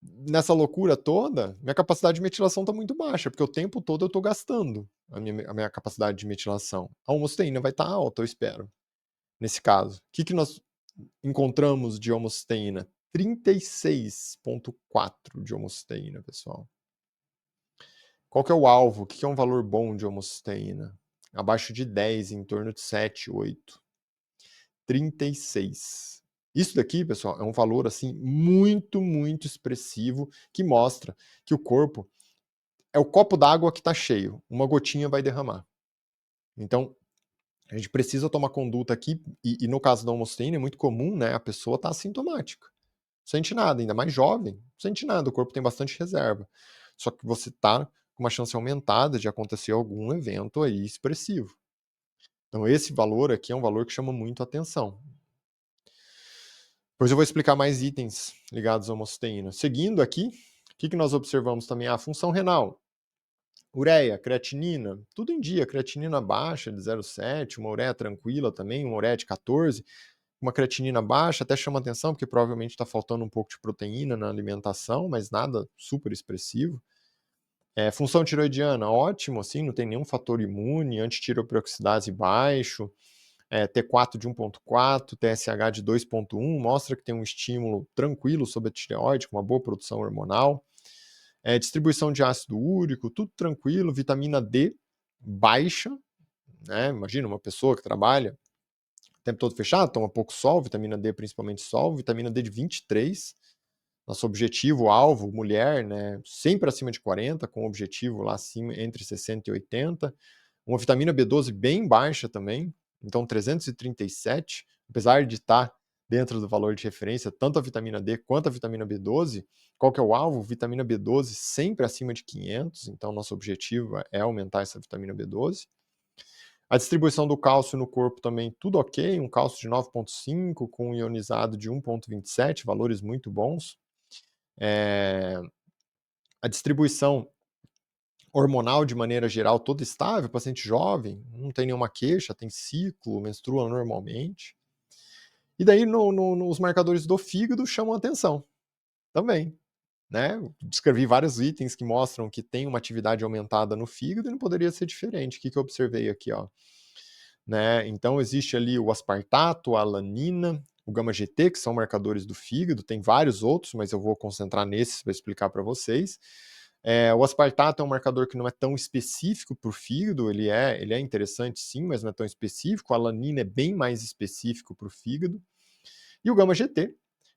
nessa loucura toda, minha capacidade de metilação está muito baixa, porque o tempo todo eu estou gastando a minha capacidade de metilação. A homocisteína vai estar alta, eu espero, nesse caso. O que nós encontramos de homocisteína? 36,4 de homocisteína, pessoal. Qual que é o alvo? O que é um valor bom de homocisteína? Abaixo de 10, em torno de 7, 8. 36. Isso daqui, pessoal, é um valor assim muito, muito expressivo que mostra que o corpo é o copo d'água que está cheio. Uma gotinha vai derramar. Então, a gente precisa tomar conduta aqui, e no caso da homocisteína é muito comum, né? A pessoa está assintomática. Não sente nada, ainda mais jovem, não sente nada, o corpo tem bastante reserva. Só que você está com uma chance aumentada de acontecer algum evento aí expressivo. Então esse valor aqui é um valor que chama muito atenção. Depois eu vou explicar mais itens ligados à homocisteína. Seguindo aqui, o que nós observamos também? A função renal. Ureia, creatinina, tudo em dia, creatinina baixa de 0,7, uma ureia tranquila também, uma ureia de 14, uma creatinina baixa, até chama atenção, porque provavelmente está faltando um pouco de proteína na alimentação, mas nada super expressivo. Função tiroidiana, ótimo, assim, não tem nenhum fator imune, antitiroperoxidase baixo, T4 de 1,4, TSH de 2,1, mostra que tem um estímulo tranquilo sobre a tireoide, com uma boa produção hormonal. Distribuição de ácido úrico, tudo tranquilo, vitamina D baixa, né? Imagina uma pessoa que trabalha o tempo todo fechado, toma pouco sol, vitamina D principalmente sol, vitamina D de 23, nosso objetivo, alvo, mulher, né? Sempre acima de 40, com o objetivo lá acima, entre 60 e 80, uma vitamina B12 bem baixa também, então 337, apesar de estar dentro do valor de referência, tanto a vitamina D quanto a vitamina B12, qual que é o alvo? Vitamina B12 sempre acima de 500, então nosso objetivo é aumentar essa vitamina B12. A distribuição do cálcio no corpo também tudo ok, um cálcio de 9,5 com um ionizado de 1,27, valores muito bons. A distribuição hormonal de maneira geral toda estável, paciente jovem, não tem nenhuma queixa, tem ciclo, menstrua normalmente. E daí os marcadores do fígado chamam atenção também, né? Descrevi vários itens que mostram que tem uma atividade aumentada no fígado e não poderia ser diferente. O que eu observei aqui, ó? Né? Então existe ali o aspartato, a alanina, o gama-GT, que são marcadores do fígado, tem vários outros, mas eu vou concentrar nesses para explicar para vocês. O aspartato é um marcador que não é tão específico para o fígado, ele é interessante sim, mas não é tão específico. A alanina é bem mais específico para o fígado. E o gama-GT,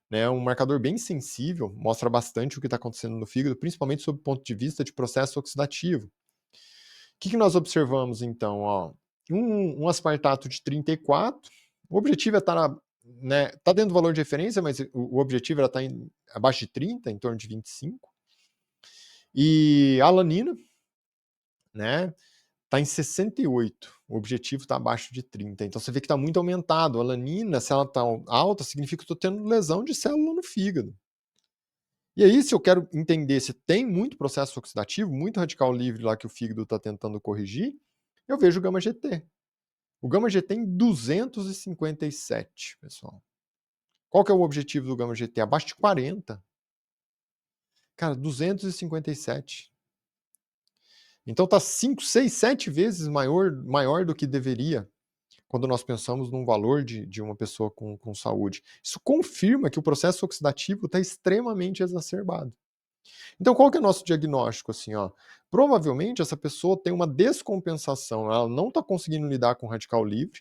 né, um marcador bem sensível, mostra bastante o que está acontecendo no fígado, principalmente sob o ponto de vista de processo oxidativo. O que nós observamos então? Ó, um aspartato de 34, o objetivo é estar né, tá dentro do valor de referência, mas o objetivo era estar abaixo de 30, em torno de 25. E a alanina, né, tá em 68, o objetivo tá abaixo de 30, então você vê que tá muito aumentado. A alanina, se ela tá alta, significa que eu tô tendo lesão de célula no fígado. E aí, se eu quero entender se tem muito processo oxidativo, muito radical livre lá que o fígado está tentando corrigir, eu vejo o gama-GT. O gama-GT em 257, pessoal. Qual que é o objetivo do gama-GT? Abaixo de 40. Cara, 257. Então tá 5, 6, 7 vezes maior do que deveria quando nós pensamos num valor de uma pessoa com saúde. Isso confirma que o processo oxidativo está extremamente exacerbado. Então, qual que é o nosso diagnóstico? Assim, ó, provavelmente essa pessoa tem uma descompensação, ela não está conseguindo lidar com o radical livre.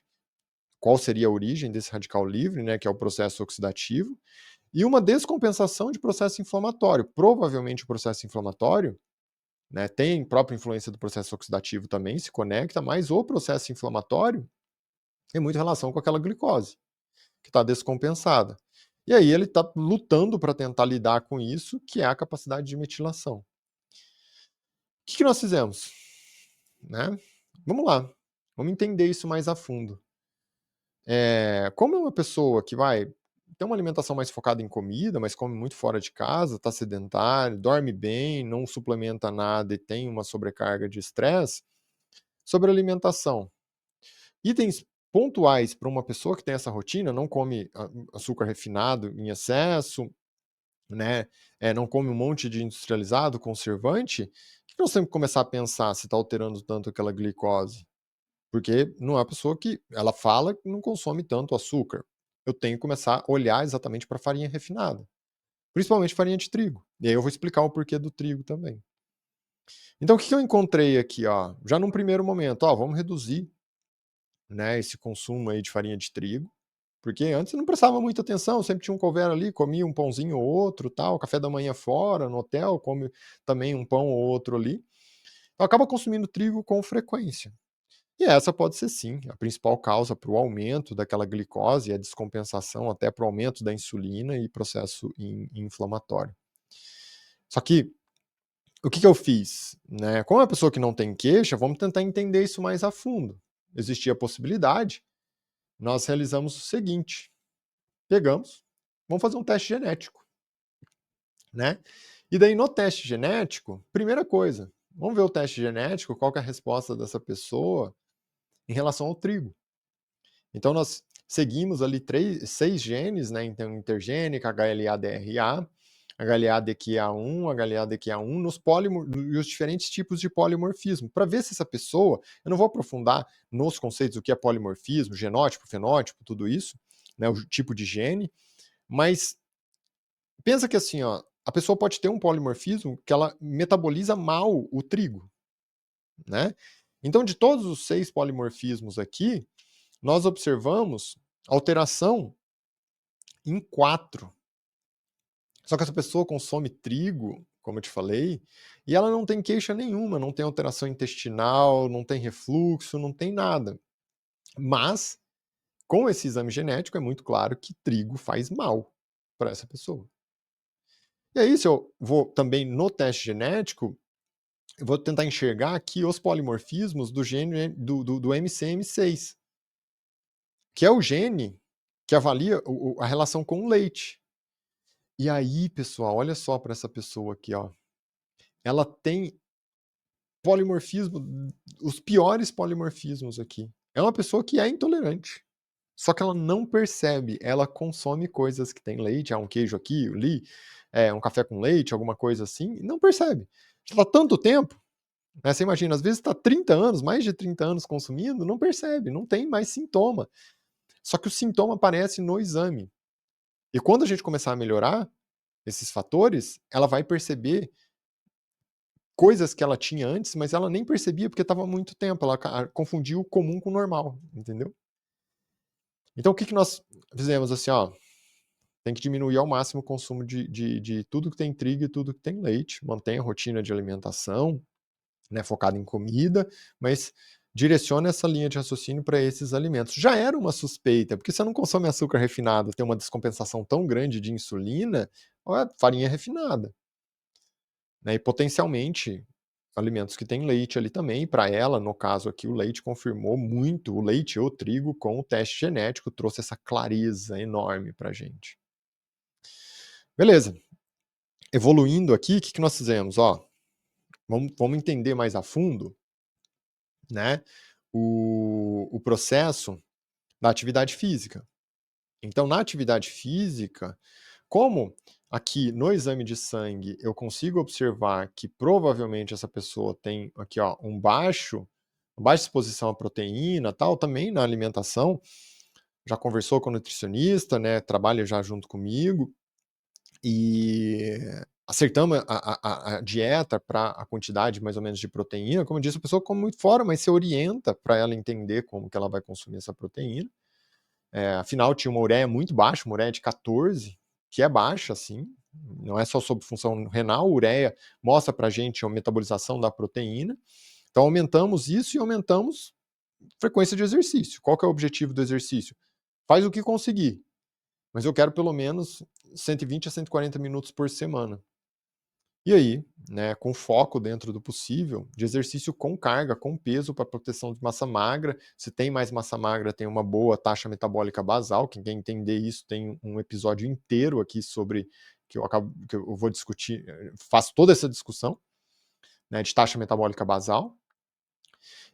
Qual seria a origem desse radical livre, né, que é o processo oxidativo, e uma descompensação de processo inflamatório. Provavelmente o processo inflamatório, né, tem própria influência do processo oxidativo também, se conecta, mas o processo inflamatório tem muita relação com aquela glicose, que está descompensada. E aí ele está lutando para tentar lidar com isso, que é a capacidade de metilação. O que nós fizemos? Né? Vamos lá, vamos entender isso mais a fundo. Como é uma pessoa que vai ter uma alimentação mais focada em comida, mas come muito fora de casa, está sedentário, dorme bem, não suplementa nada e tem uma sobrecarga de estresse, sobre alimentação. Itens pontuais para uma pessoa que tem essa rotina, não come açúcar refinado em excesso, né, não come um monte de industrializado, conservante, o que nós temos que começar a pensar se está alterando tanto aquela glicose? Porque não é uma pessoa que ela fala que não consome tanto açúcar. Eu tenho que começar a olhar exatamente para a farinha refinada, principalmente farinha de trigo. E aí eu vou explicar o porquê do trigo também. Então o que eu encontrei aqui, ó, já num primeiro momento, ó, vamos reduzir, né, esse consumo aí de farinha de trigo, porque antes eu não prestava muita atenção, sempre tinha um couvert ali, comia um pãozinho ou outro, tal, café da manhã fora, no hotel, come também um pão ou outro ali. Então acaba consumindo trigo com frequência. E essa pode ser sim a principal causa para o aumento daquela glicose e a descompensação até para o aumento da insulina e processo inflamatório. Só que o que eu fiz? Né? Como é uma pessoa que não tem queixa, vamos tentar entender isso mais a fundo. Existia a possibilidade, nós realizamos o seguinte: pegamos, vamos fazer um teste genético. Né? E daí no teste genético, primeira coisa, vamos ver o teste genético, qual que é a resposta dessa pessoa em relação ao trigo. Então, nós seguimos ali 6 genes, né? Então, intergênica, HLA-DRA, HLA-DQA1, HLA-DQA1, e os diferentes tipos de polimorfismo, para ver se essa pessoa, eu não vou aprofundar nos conceitos do que é polimorfismo, genótipo, fenótipo, tudo isso, né? O tipo de gene, mas pensa que assim, ó, a pessoa pode ter um polimorfismo que ela metaboliza mal o trigo, né? Então, de todos os 6 polimorfismos aqui, nós observamos alteração em 4. Só que essa pessoa consome trigo, como eu te falei, e ela não tem queixa nenhuma, não tem alteração intestinal, não tem refluxo, não tem nada. Mas, com esse exame genético, é muito claro que trigo faz mal para essa pessoa. E aí, se eu vou também no teste genético, eu vou tentar enxergar aqui os polimorfismos do gene do MCM6, que é o gene que avalia a relação com o leite. E aí, pessoal, olha só para essa pessoa aqui, ó. Ela tem polimorfismo, os piores polimorfismos aqui. É uma pessoa que é intolerante. Só que ela não percebe, ela consome coisas que tem leite, um queijo aqui, ali, um café com leite, alguma coisa assim, e não percebe. Já tá tanto tempo, né? Você imagina, às vezes está 30 anos, mais de 30 anos consumindo, não percebe, não tem mais sintoma. Só que o sintoma aparece no exame. E quando a gente começar a melhorar esses fatores, ela vai perceber coisas que ela tinha antes, mas ela nem percebia porque estava há muito tempo, ela confundiu o comum com o normal, entendeu? Então o que nós fizemos assim, ó, tem que diminuir ao máximo o consumo de tudo que tem trigo e tudo que tem leite, mantém a rotina de alimentação, né, focada em comida, mas direciona essa linha de raciocínio para esses alimentos. Já era uma suspeita, porque você não consome açúcar refinado, tem uma descompensação tão grande de insulina, ó, farinha refinada. né, e potencialmente alimentos que têm leite ali também, para ela, no caso aqui, o leite confirmou muito, o leite ou o trigo com o teste genético, trouxe essa clareza enorme pra gente. Beleza, evoluindo aqui, o que que nós fizemos? Ó, vamos entender mais a fundo, né, o processo da atividade física. Então, na atividade física, como aqui no exame de sangue eu consigo observar que provavelmente essa pessoa tem aqui, ó, baixa exposição à proteína, tal, também na alimentação, já conversou com o nutricionista, né, trabalha já junto comigo, e acertamos a dieta para a quantidade mais ou menos de proteína. Como eu disse, a pessoa come muito fora, mas você orienta para ela entender como que ela vai consumir essa proteína. Afinal, tinha uma ureia muito baixa, uma ureia de 14, que é baixa, sim, não é só sobre função renal, a ureia mostra pra gente a metabolização da proteína. Então aumentamos isso e aumentamos frequência de exercício. Qual que é o objetivo do exercício? Faz o que conseguir, mas eu quero pelo menos 120 a 140 minutos por semana. E aí, né, com foco dentro do possível, de exercício com carga, com peso para proteção de massa magra. Se tem mais massa magra, tem uma boa taxa metabólica basal. Quem quer entender isso, tem um episódio inteiro aqui sobre que eu vou discutir, faço toda essa discussão, né, de taxa metabólica basal.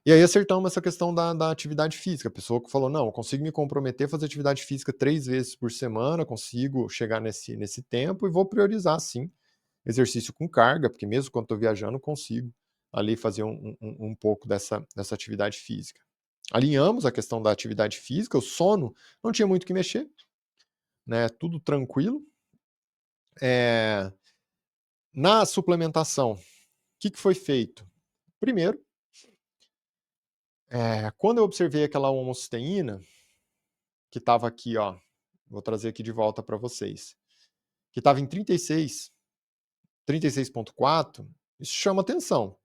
E aí acertamos essa questão da atividade física. A pessoa que falou, não, eu consigo me comprometer a fazer atividade física 3 vezes por semana, consigo chegar nesse tempo e vou priorizar, sim, exercício com carga, porque mesmo quando estou viajando, consigo ali fazer um pouco dessa atividade física. Alinhamos a questão da atividade física, o sono, não tinha muito o que mexer, né? Tudo tranquilo. Na suplementação, o que foi feito? Primeiro, quando eu observei aquela homocisteína, que estava aqui, ó, vou trazer aqui de volta para vocês, que estava em 36, 36,4, isso chama atenção.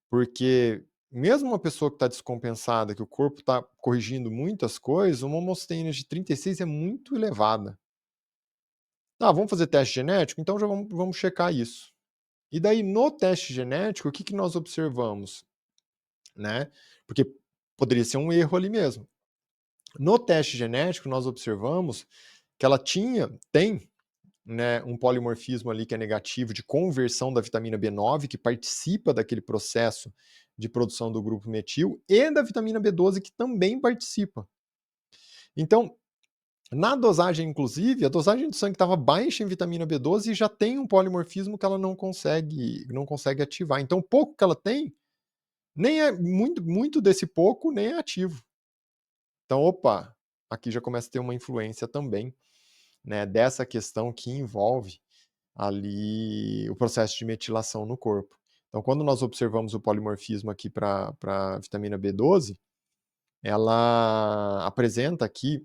Porque mesmo uma pessoa que está descompensada, que o corpo está corrigindo muitas coisas, uma homocisteína de 36 é muito elevada. Ah, vamos fazer teste genético? Então já vamos checar isso. E daí, no teste genético, o que nós observamos? Né? Porque poderia ser um erro ali mesmo. No teste genético, nós observamos que ela tem, né, um polimorfismo ali que é negativo de conversão da vitamina B9, que participa daquele processo de produção do grupo metil, e da vitamina B12, que também participa. Então, na dosagem, inclusive, a dosagem do sangue estava baixa em vitamina B12 e já tem um polimorfismo que ela não consegue ativar. Então, o pouco que ela tem, nem é muito desse pouco, nem é ativo. Então, opa, aqui já começa a ter uma influência também, né, dessa questão que envolve ali o processo de metilação no corpo. Então, quando nós observamos o polimorfismo aqui para a vitamina B12, ela apresenta aqui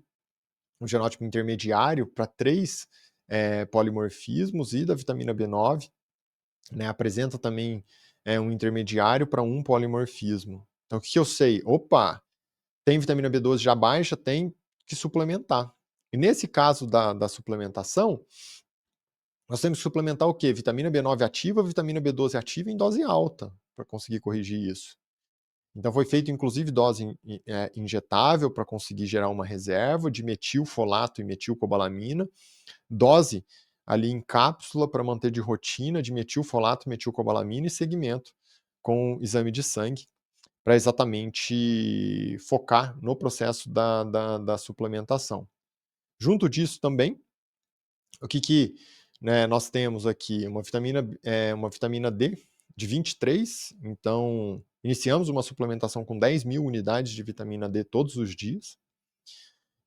um genótipo intermediário para 3 polimorfismos, e da vitamina B9, né, apresenta também um intermediário para um polimorfismo. Então, o que eu sei? Opa, tem vitamina B12 já baixa, tem que suplementar. E nesse caso da suplementação, nós temos que suplementar o quê? Vitamina B9 ativa, vitamina B12 ativa em dose alta, para conseguir corrigir isso. Então foi feito inclusive dose injetável para conseguir gerar uma reserva de metilfolato e metilcobalamina, dose ali em cápsula para manter de rotina de metilfolato, metilcobalamina, e segmento com exame de sangue, para exatamente focar no processo da suplementação. Junto disso também, o que né, nós temos aqui? Uma vitamina D de 23, então iniciamos uma suplementação com 10.000 unidades de vitamina D todos os dias.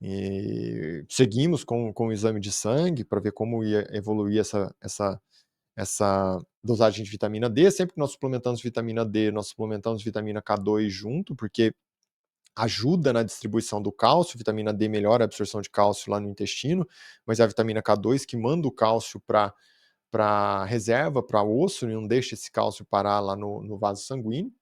E seguimos com o exame de sangue para ver como ia evoluir essa dosagem de vitamina D. Sempre que nós suplementamos vitamina D, nós suplementamos vitamina K2 junto, porque ajuda na distribuição do cálcio. Vitamina D melhora a absorção de cálcio lá no intestino, mas é a vitamina K2 que manda o cálcio para reserva, para osso, e não deixa esse cálcio parar lá no vaso sanguíneo.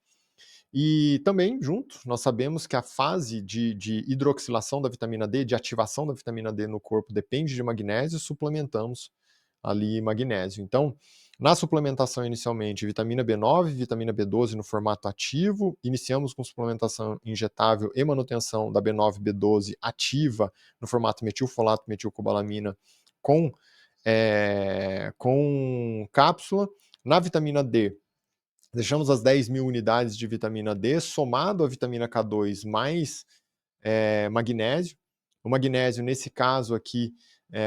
E também, junto, nós sabemos que a fase de hidroxilação da vitamina D, de ativação da vitamina D no corpo, depende de magnésio, suplementamos ali magnésio. Então, Na suplementação, inicialmente, vitamina B9, vitamina B12 no formato ativo. Iniciamos com suplementação injetável e manutenção da B9 e B12 ativa no formato metilfolato, metilcobalamina com cápsula. Na vitamina D, deixamos as 10.000 unidades de vitamina D, somado a vitamina K2 mais magnésio. O magnésio, nesse caso aqui,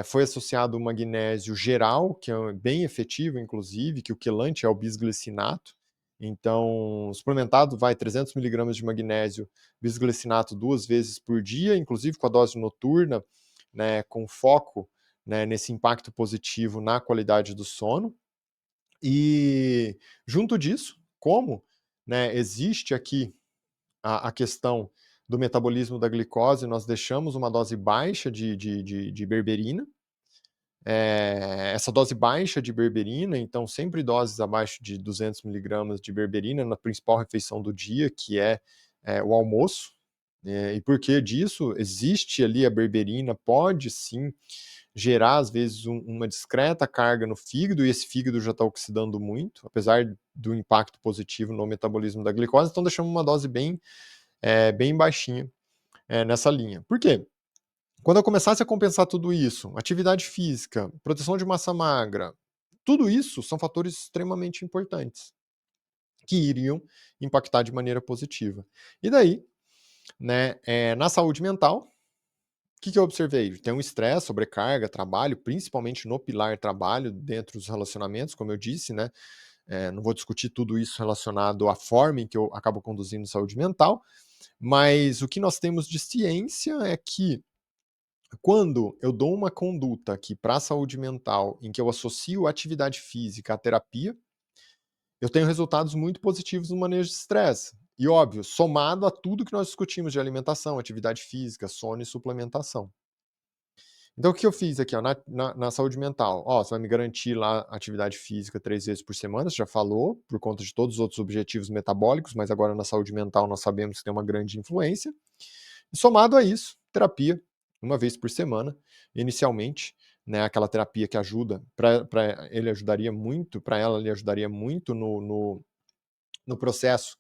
foi associado ao magnésio geral, que é bem efetivo, inclusive, que o quelante é o bisglicinato. Então, suplementado vai 300 miligramas de magnésio bisglicinato 2 vezes por dia, inclusive com a dose noturna, né, com foco, né, nesse impacto positivo na qualidade do sono. E junto disso, como, né, existe aqui a questão do metabolismo da glicose, nós deixamos uma dose baixa de berberina. Essa dose baixa de berberina, então sempre doses abaixo de 200 miligramas de berberina na principal refeição do dia, que é o almoço. E por que disso? Existe ali a berberina, pode sim gerar, às vezes, uma discreta carga no fígado, e esse fígado já está oxidando muito, apesar do impacto positivo no metabolismo da glicose, então deixamos uma dose bem baixinha nessa linha. Por quê? Quando eu começasse a compensar tudo isso, atividade física, proteção de massa magra, tudo isso são fatores extremamente importantes que iriam impactar de maneira positiva. E daí, né, na saúde mental, o que eu observei? Tem um estresse, sobrecarga, trabalho, principalmente no pilar trabalho, dentro dos relacionamentos, como eu disse, né? Não vou discutir tudo isso relacionado à forma em que eu acabo conduzindo saúde mental, mas o que nós temos de ciência é que quando eu dou uma conduta aqui para a saúde mental, em que eu associo a atividade física à terapia, eu tenho resultados muito positivos no manejo de estresse. E óbvio, somado a tudo que nós discutimos de alimentação, atividade física, sono e suplementação. Então, o que eu fiz aqui, ó, na saúde mental? Ó, você vai me garantir lá atividade física 3 vezes por semana, você já falou, por conta de todos os outros objetivos metabólicos, mas agora na saúde mental nós sabemos que tem uma grande influência. E somado a isso, terapia, 1 vez por semana, inicialmente, né, aquela terapia que ajuda, para ele ajudaria muito, para ela ele ajudaria muito no processo,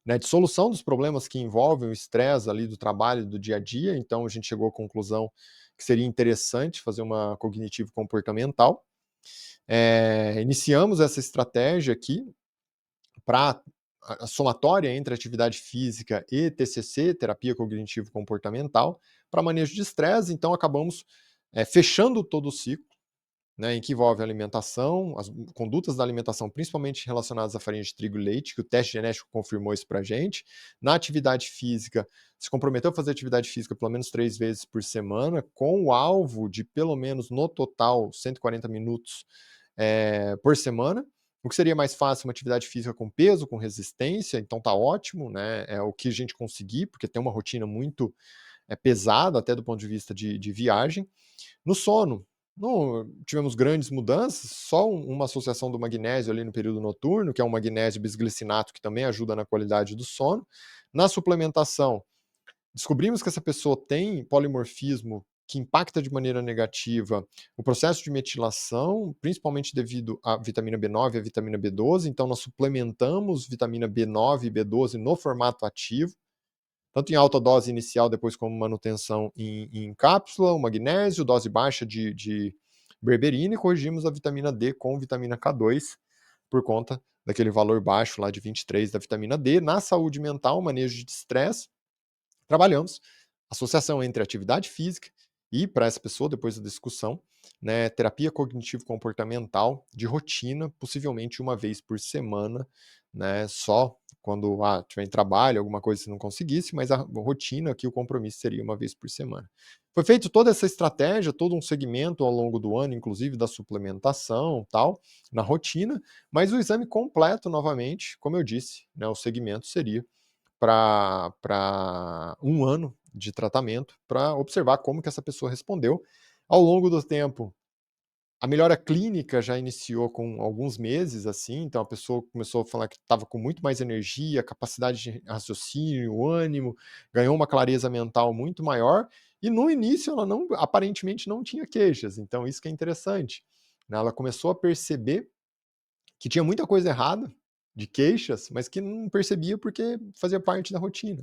né, de solução dos problemas que envolvem o estresse ali do trabalho, do dia a dia. Então a gente chegou à conclusão que seria interessante fazer uma cognitivo comportamental. Iniciamos essa estratégia aqui para a somatória entre atividade física e TCC, terapia cognitivo comportamental, para manejo de estresse. Então acabamos fechando todo o ciclo, né, em que envolve a alimentação, as condutas da alimentação, principalmente relacionadas à farinha de trigo e leite, que o teste genético confirmou isso para a gente. Na atividade física, se comprometeu a fazer atividade física pelo menos 3 vezes por semana, com o alvo de pelo menos, no total, 140 minutos por semana. O que seria mais fácil, uma atividade física com peso, com resistência, então tá ótimo, né? É o que a gente conseguir, porque tem uma rotina muito pesada, até do ponto de vista de viagem. No sono, não tivemos grandes mudanças, só uma associação do magnésio ali no período noturno, que é um magnésio bisglicinato, que também ajuda na qualidade do sono. Na suplementação, descobrimos que essa pessoa tem polimorfismo que impacta de maneira negativa o processo de metilação, principalmente devido à vitamina B9 e à vitamina B12, então nós suplementamos vitamina B9 e B12 no formato ativo, tanto em alta dose inicial, depois como manutenção em cápsula, o magnésio, dose baixa de berberina, e corrigimos a vitamina D com vitamina K2, por conta daquele valor baixo lá de 23 da vitamina D. Na saúde mental, manejo de estresse, trabalhamos associação entre atividade física e, para essa pessoa, depois da discussão, né, terapia cognitivo-comportamental de rotina, possivelmente 1 vez por semana, né, só quando tiver em trabalho, alguma coisa se não conseguisse, mas a rotina aqui, o compromisso seria 1 vez por semana. Foi feito toda essa estratégia, todo um segmento ao longo do ano, inclusive da suplementação, tal, na rotina, mas o exame completo, novamente, como eu disse, né, o segmento seria para 1 ano de tratamento, para observar como que essa pessoa respondeu. Ao longo do tempo, a melhora clínica já iniciou com alguns meses, assim, então a pessoa começou a falar que estava com muito mais energia, capacidade de raciocínio, ânimo, ganhou uma clareza mental muito maior, e no início ela aparentemente não tinha queixas, então isso que é interessante, né? Ela começou a perceber que tinha muita coisa errada, de queixas, mas que não percebia porque fazia parte da rotina.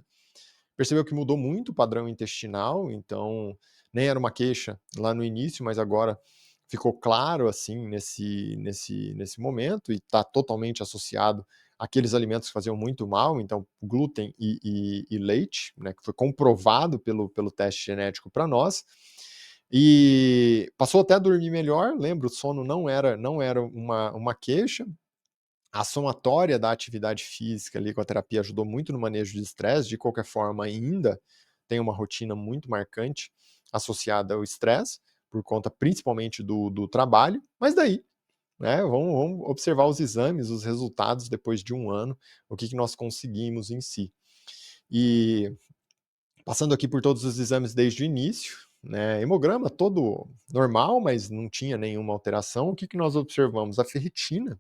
Percebeu que mudou muito o padrão intestinal, então nem era uma queixa lá no início, mas agora ficou claro assim nesse momento e está totalmente associado àqueles alimentos que faziam muito mal, então glúten e leite, né, que foi comprovado pelo teste genético para nós. E passou até a dormir melhor, lembra, o sono não era uma queixa. A somatória da atividade física ali com a terapia ajudou muito no manejo de estresse, de qualquer forma ainda tem uma rotina muito marcante associada ao estresse, por conta principalmente do trabalho, mas daí, né, vamos observar os exames, os resultados depois de 1 ano, o que nós conseguimos em si. E passando aqui por todos os exames desde o início, né, hemograma todo normal, mas não tinha nenhuma alteração, o que nós observamos? A ferritina,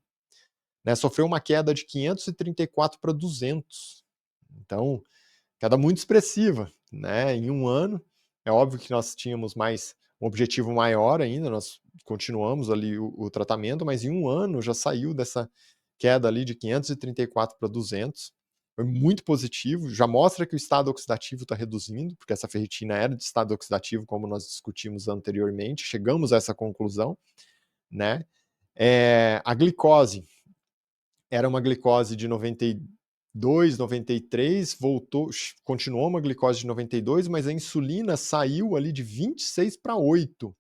né, sofreu uma queda de 534 para 200. Então, queda muito expressiva, né, em 1 ano. É óbvio que nós tínhamos um objetivo maior ainda, nós continuamos ali o tratamento, mas em 1 ano já saiu dessa queda ali de 534 para 200. Foi muito positivo, já mostra que o estado oxidativo está reduzindo, porque essa ferritina era de estado oxidativo, como nós discutimos anteriormente, chegamos a essa conclusão, né. A glicose era uma glicose de 92, 93, continuou uma glicose de 92, mas a insulina saiu ali de 26 para 8.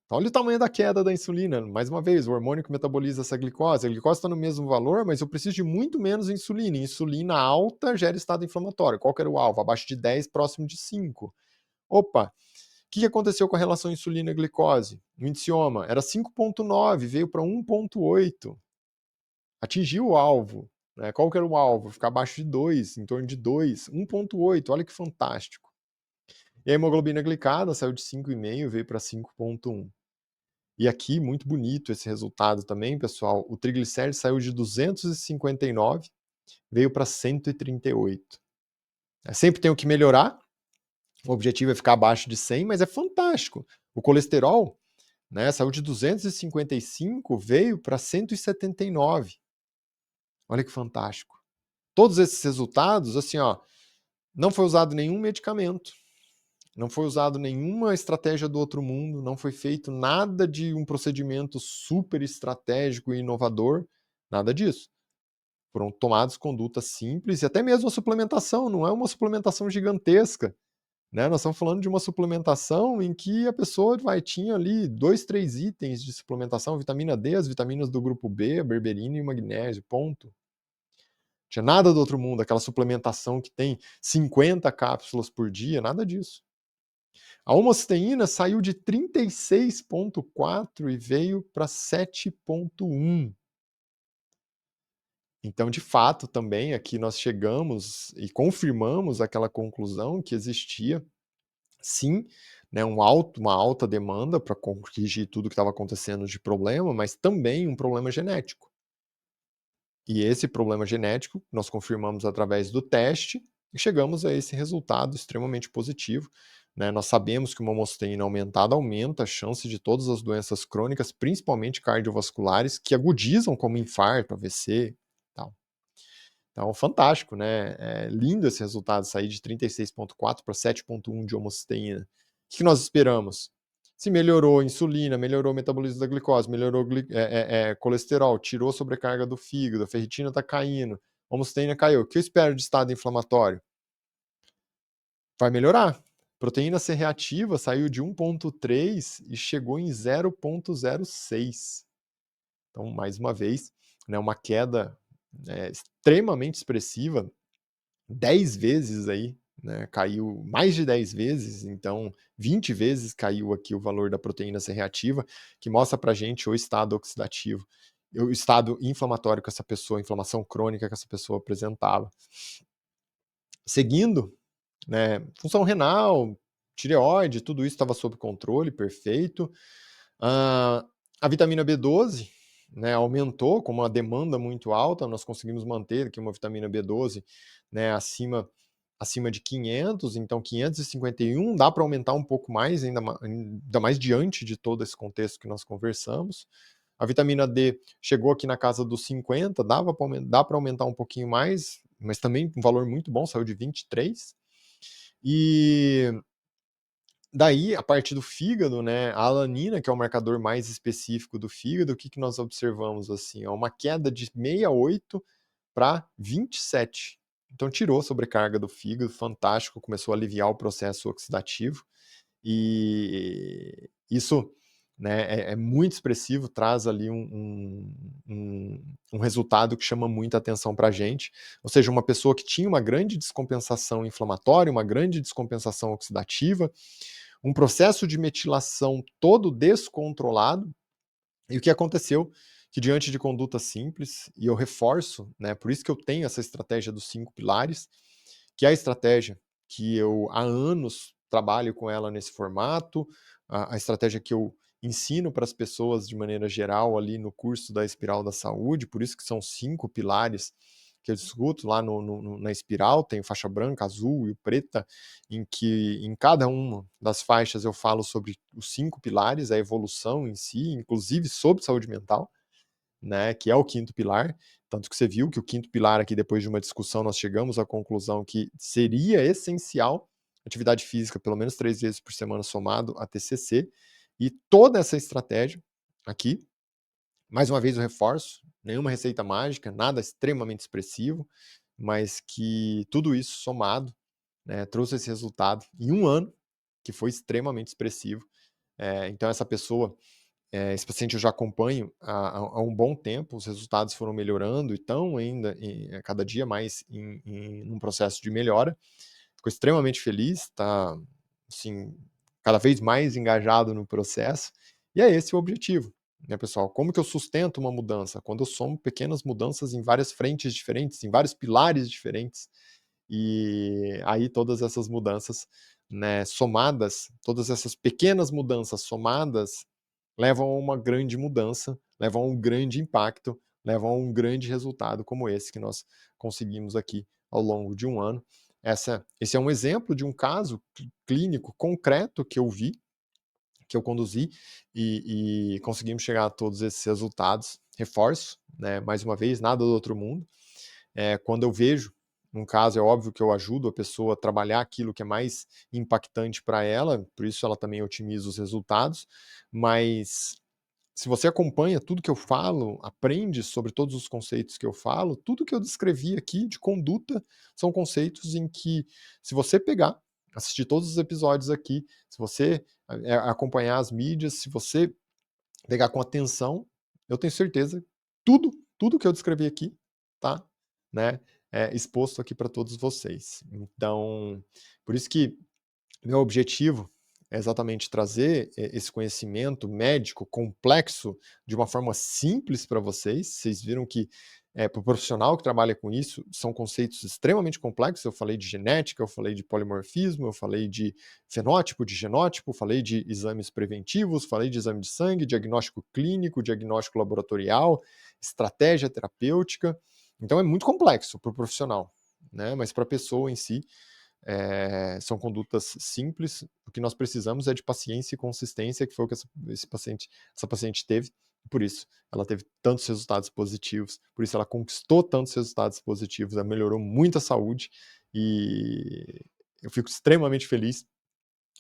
Então, olha o tamanho da queda da insulina. Mais uma vez, o hormônio que metaboliza essa glicose. A glicose está no mesmo valor, mas eu preciso de muito menos insulina. Insulina alta gera estado inflamatório. Qual que era o alvo? Abaixo de 10, próximo de 5. Opa, o que aconteceu com a relação insulina-glicose? O indicioma era 5,9, veio para 1,8. Atingiu o alvo, né? Qual que era o alvo? Ficar abaixo de 2, em torno de 2, 1,8, olha que fantástico. E a hemoglobina glicada saiu de 5,5, veio para 5,1. E aqui, muito bonito esse resultado também, pessoal, o triglicérides saiu de 259, veio para 138. Sempre tem o que melhorar, o objetivo é ficar abaixo de 100, mas é fantástico. O colesterol, né, saiu de 255, veio para 179. Olha que fantástico. Todos esses resultados, assim, ó, não foi usado nenhum medicamento, não foi usado nenhuma estratégia do outro mundo, não foi feito nada de um procedimento super estratégico e inovador, nada disso. Foram tomadas condutas simples e até mesmo a suplementação, não é uma suplementação gigantesca, né? Nós estamos falando de uma suplementação em que a pessoa tinha ali 2, 3 itens de suplementação, vitamina D, as vitaminas do grupo B, a berberina e o magnésio, ponto. Tinha nada do outro mundo, aquela suplementação que tem 50 cápsulas por dia, nada disso. A homocisteína saiu de 36,4 e veio para 7,1. Então, de fato, também aqui nós chegamos e confirmamos aquela conclusão que existia, sim, né, uma alta demanda para corrigir tudo que estava acontecendo de problema, mas também um problema genético. E esse problema genético nós confirmamos através do teste e chegamos a esse resultado extremamente positivo, né? Nós sabemos que uma homosteína aumentada aumenta a chance de todas as doenças crônicas, principalmente cardiovasculares, que agudizam como infarto, AVC, tal. Então, fantástico, né? É lindo esse resultado, sair de 36,4 para 7,1 de homocisteína. O que nós esperamos? Se melhorou a insulina, melhorou o metabolismo da glicose, melhorou colesterol, tirou a sobrecarga do fígado, a ferritina está caindo, a homocisteína caiu. O que eu espero de estado inflamatório? Vai melhorar. Proteína C reativa saiu de 1,3 e chegou em 0,06. Então, mais uma vez, né, uma queda extremamente expressiva, 10 vezes aí, né, caiu mais de 10 vezes, então 20 vezes caiu aqui o valor da proteína C reativa, que mostra pra gente o estado oxidativo, o estado inflamatório que essa pessoa, inflamação crônica que essa pessoa apresentava. Seguindo, né, função renal, tireoide, tudo isso estava sob controle, perfeito. A vitamina B12, né, aumentou com uma demanda muito alta, nós conseguimos manter aqui uma vitamina B12, né, acima de 500, então 551, dá para aumentar um pouco mais, ainda mais diante de todo esse contexto que nós conversamos, A vitamina D chegou aqui na casa dos 50, dá para aumentar um pouquinho mais, mas também um valor muito bom, saiu de 23. E daí, a parte do fígado, né, a alanina, que é o marcador mais específico do fígado, o que que nós observamos, assim, é uma queda de 68 para 27. Então tirou a sobrecarga do fígado, fantástico, começou a aliviar o processo oxidativo, e isso, né, é muito expressivo, traz ali um resultado que chama muita atenção para a gente, ou seja, uma pessoa que tinha uma grande descompensação inflamatória, uma grande descompensação oxidativa, um processo de metilação todo descontrolado. E o que aconteceu? Que diante de conduta simples, e eu reforço, né, por isso que eu tenho essa estratégia dos 5 pilares, que é a estratégia que eu há anos trabalho com ela nesse formato, a estratégia que eu ensino para as pessoas de maneira geral ali no curso da Espiral da Saúde, por isso que são 5 pilares que eu discuto lá na Espiral, tem faixa branca, azul e preta, em que em cada uma das faixas eu falo sobre os 5 pilares, a evolução em si, inclusive sobre saúde mental, né, que é o quinto pilar, tanto que você viu que o quinto pilar aqui, depois de uma discussão, nós chegamos à conclusão que seria essencial atividade física pelo menos 3 vezes por semana somado a TCC, e toda essa estratégia aqui, mais uma vez eu reforço, nenhuma receita mágica, nada extremamente expressivo, mas que tudo isso somado, né, trouxe esse resultado em 1 ano, que foi extremamente expressivo. Então essa pessoa, esse paciente eu já acompanho há um bom tempo, os resultados foram melhorando e estão ainda cada dia mais num processo de melhora. Ficou extremamente feliz, está assim, cada vez mais engajado no processo, e é esse o objetivo, né, pessoal? Como que eu sustento uma mudança? Quando eu somo pequenas mudanças em várias frentes diferentes, em vários pilares diferentes, e aí todas essas mudanças, né, somadas, todas essas pequenas mudanças somadas, levam a uma grande mudança, levam a um grande impacto, levam a um grande resultado como esse que nós conseguimos aqui ao longo de 1 ano. Esse é um exemplo de um caso clínico concreto que eu vi, que eu conduzi, e conseguimos chegar a todos esses resultados. Reforço, né, mais uma vez, nada do outro mundo. Quando eu vejo um caso, é óbvio que eu ajudo a pessoa a trabalhar aquilo que é mais impactante para ela, por isso ela também otimiza os resultados, mas se você acompanha tudo que eu falo, aprende sobre todos os conceitos que eu falo, tudo que eu descrevi aqui de conduta são conceitos em que, se você pegar, assistir todos os episódios aqui, se você acompanhar as mídias, se você pegar com atenção, eu tenho certeza, tudo que eu descrevi aqui, tá, né, exposto aqui para todos vocês. Então, por isso que meu objetivo é exatamente trazer esse conhecimento médico complexo de uma forma simples para vocês. Vocês viram que, para o profissional que trabalha com isso, são conceitos extremamente complexos. Eu falei de genética, eu falei de polimorfismo, eu falei de fenótipo, de genótipo, falei de exames preventivos, falei de exame de sangue, diagnóstico clínico, diagnóstico laboratorial, estratégia terapêutica. Então é muito complexo para o profissional, né? Mas para a pessoa em si, são condutas simples. O que nós precisamos é de paciência e consistência, que foi o que essa paciente teve. Por isso, ela teve tantos resultados positivos, por isso ela conquistou tantos resultados positivos, ela melhorou muito a saúde, e eu fico extremamente feliz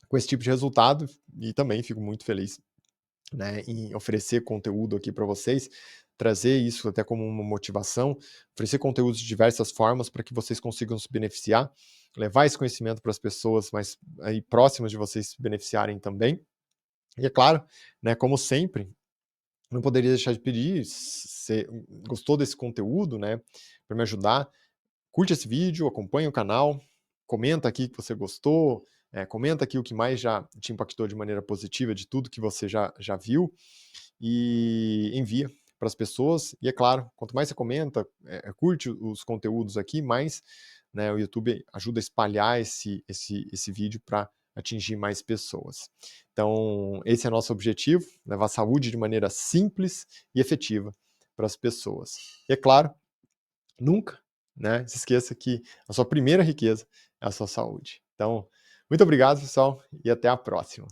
com esse tipo de resultado, e também fico muito feliz, né, em oferecer conteúdo aqui para vocês, trazer isso até como uma motivação, oferecer conteúdos de diversas formas para que vocês consigam se beneficiar, levar esse conhecimento para as pessoas mais aí próximas de vocês se beneficiarem também. E é claro, né, como sempre, não poderia deixar de pedir, se você gostou desse conteúdo, né, para me ajudar, curte esse vídeo, acompanha o canal, comenta aqui que você gostou, comenta aqui o que mais já te impactou de maneira positiva de tudo que você já viu, e envia para as pessoas. E é claro, quanto mais você comenta, curte os conteúdos aqui, mais, né, o YouTube ajuda a espalhar esse vídeo para atingir mais pessoas. Então, esse é nosso objetivo, levar saúde de maneira simples e efetiva para as pessoas. E é claro, nunca, né, se esqueça que a sua primeira riqueza é a sua saúde. Então, muito obrigado, pessoal, e até a próxima.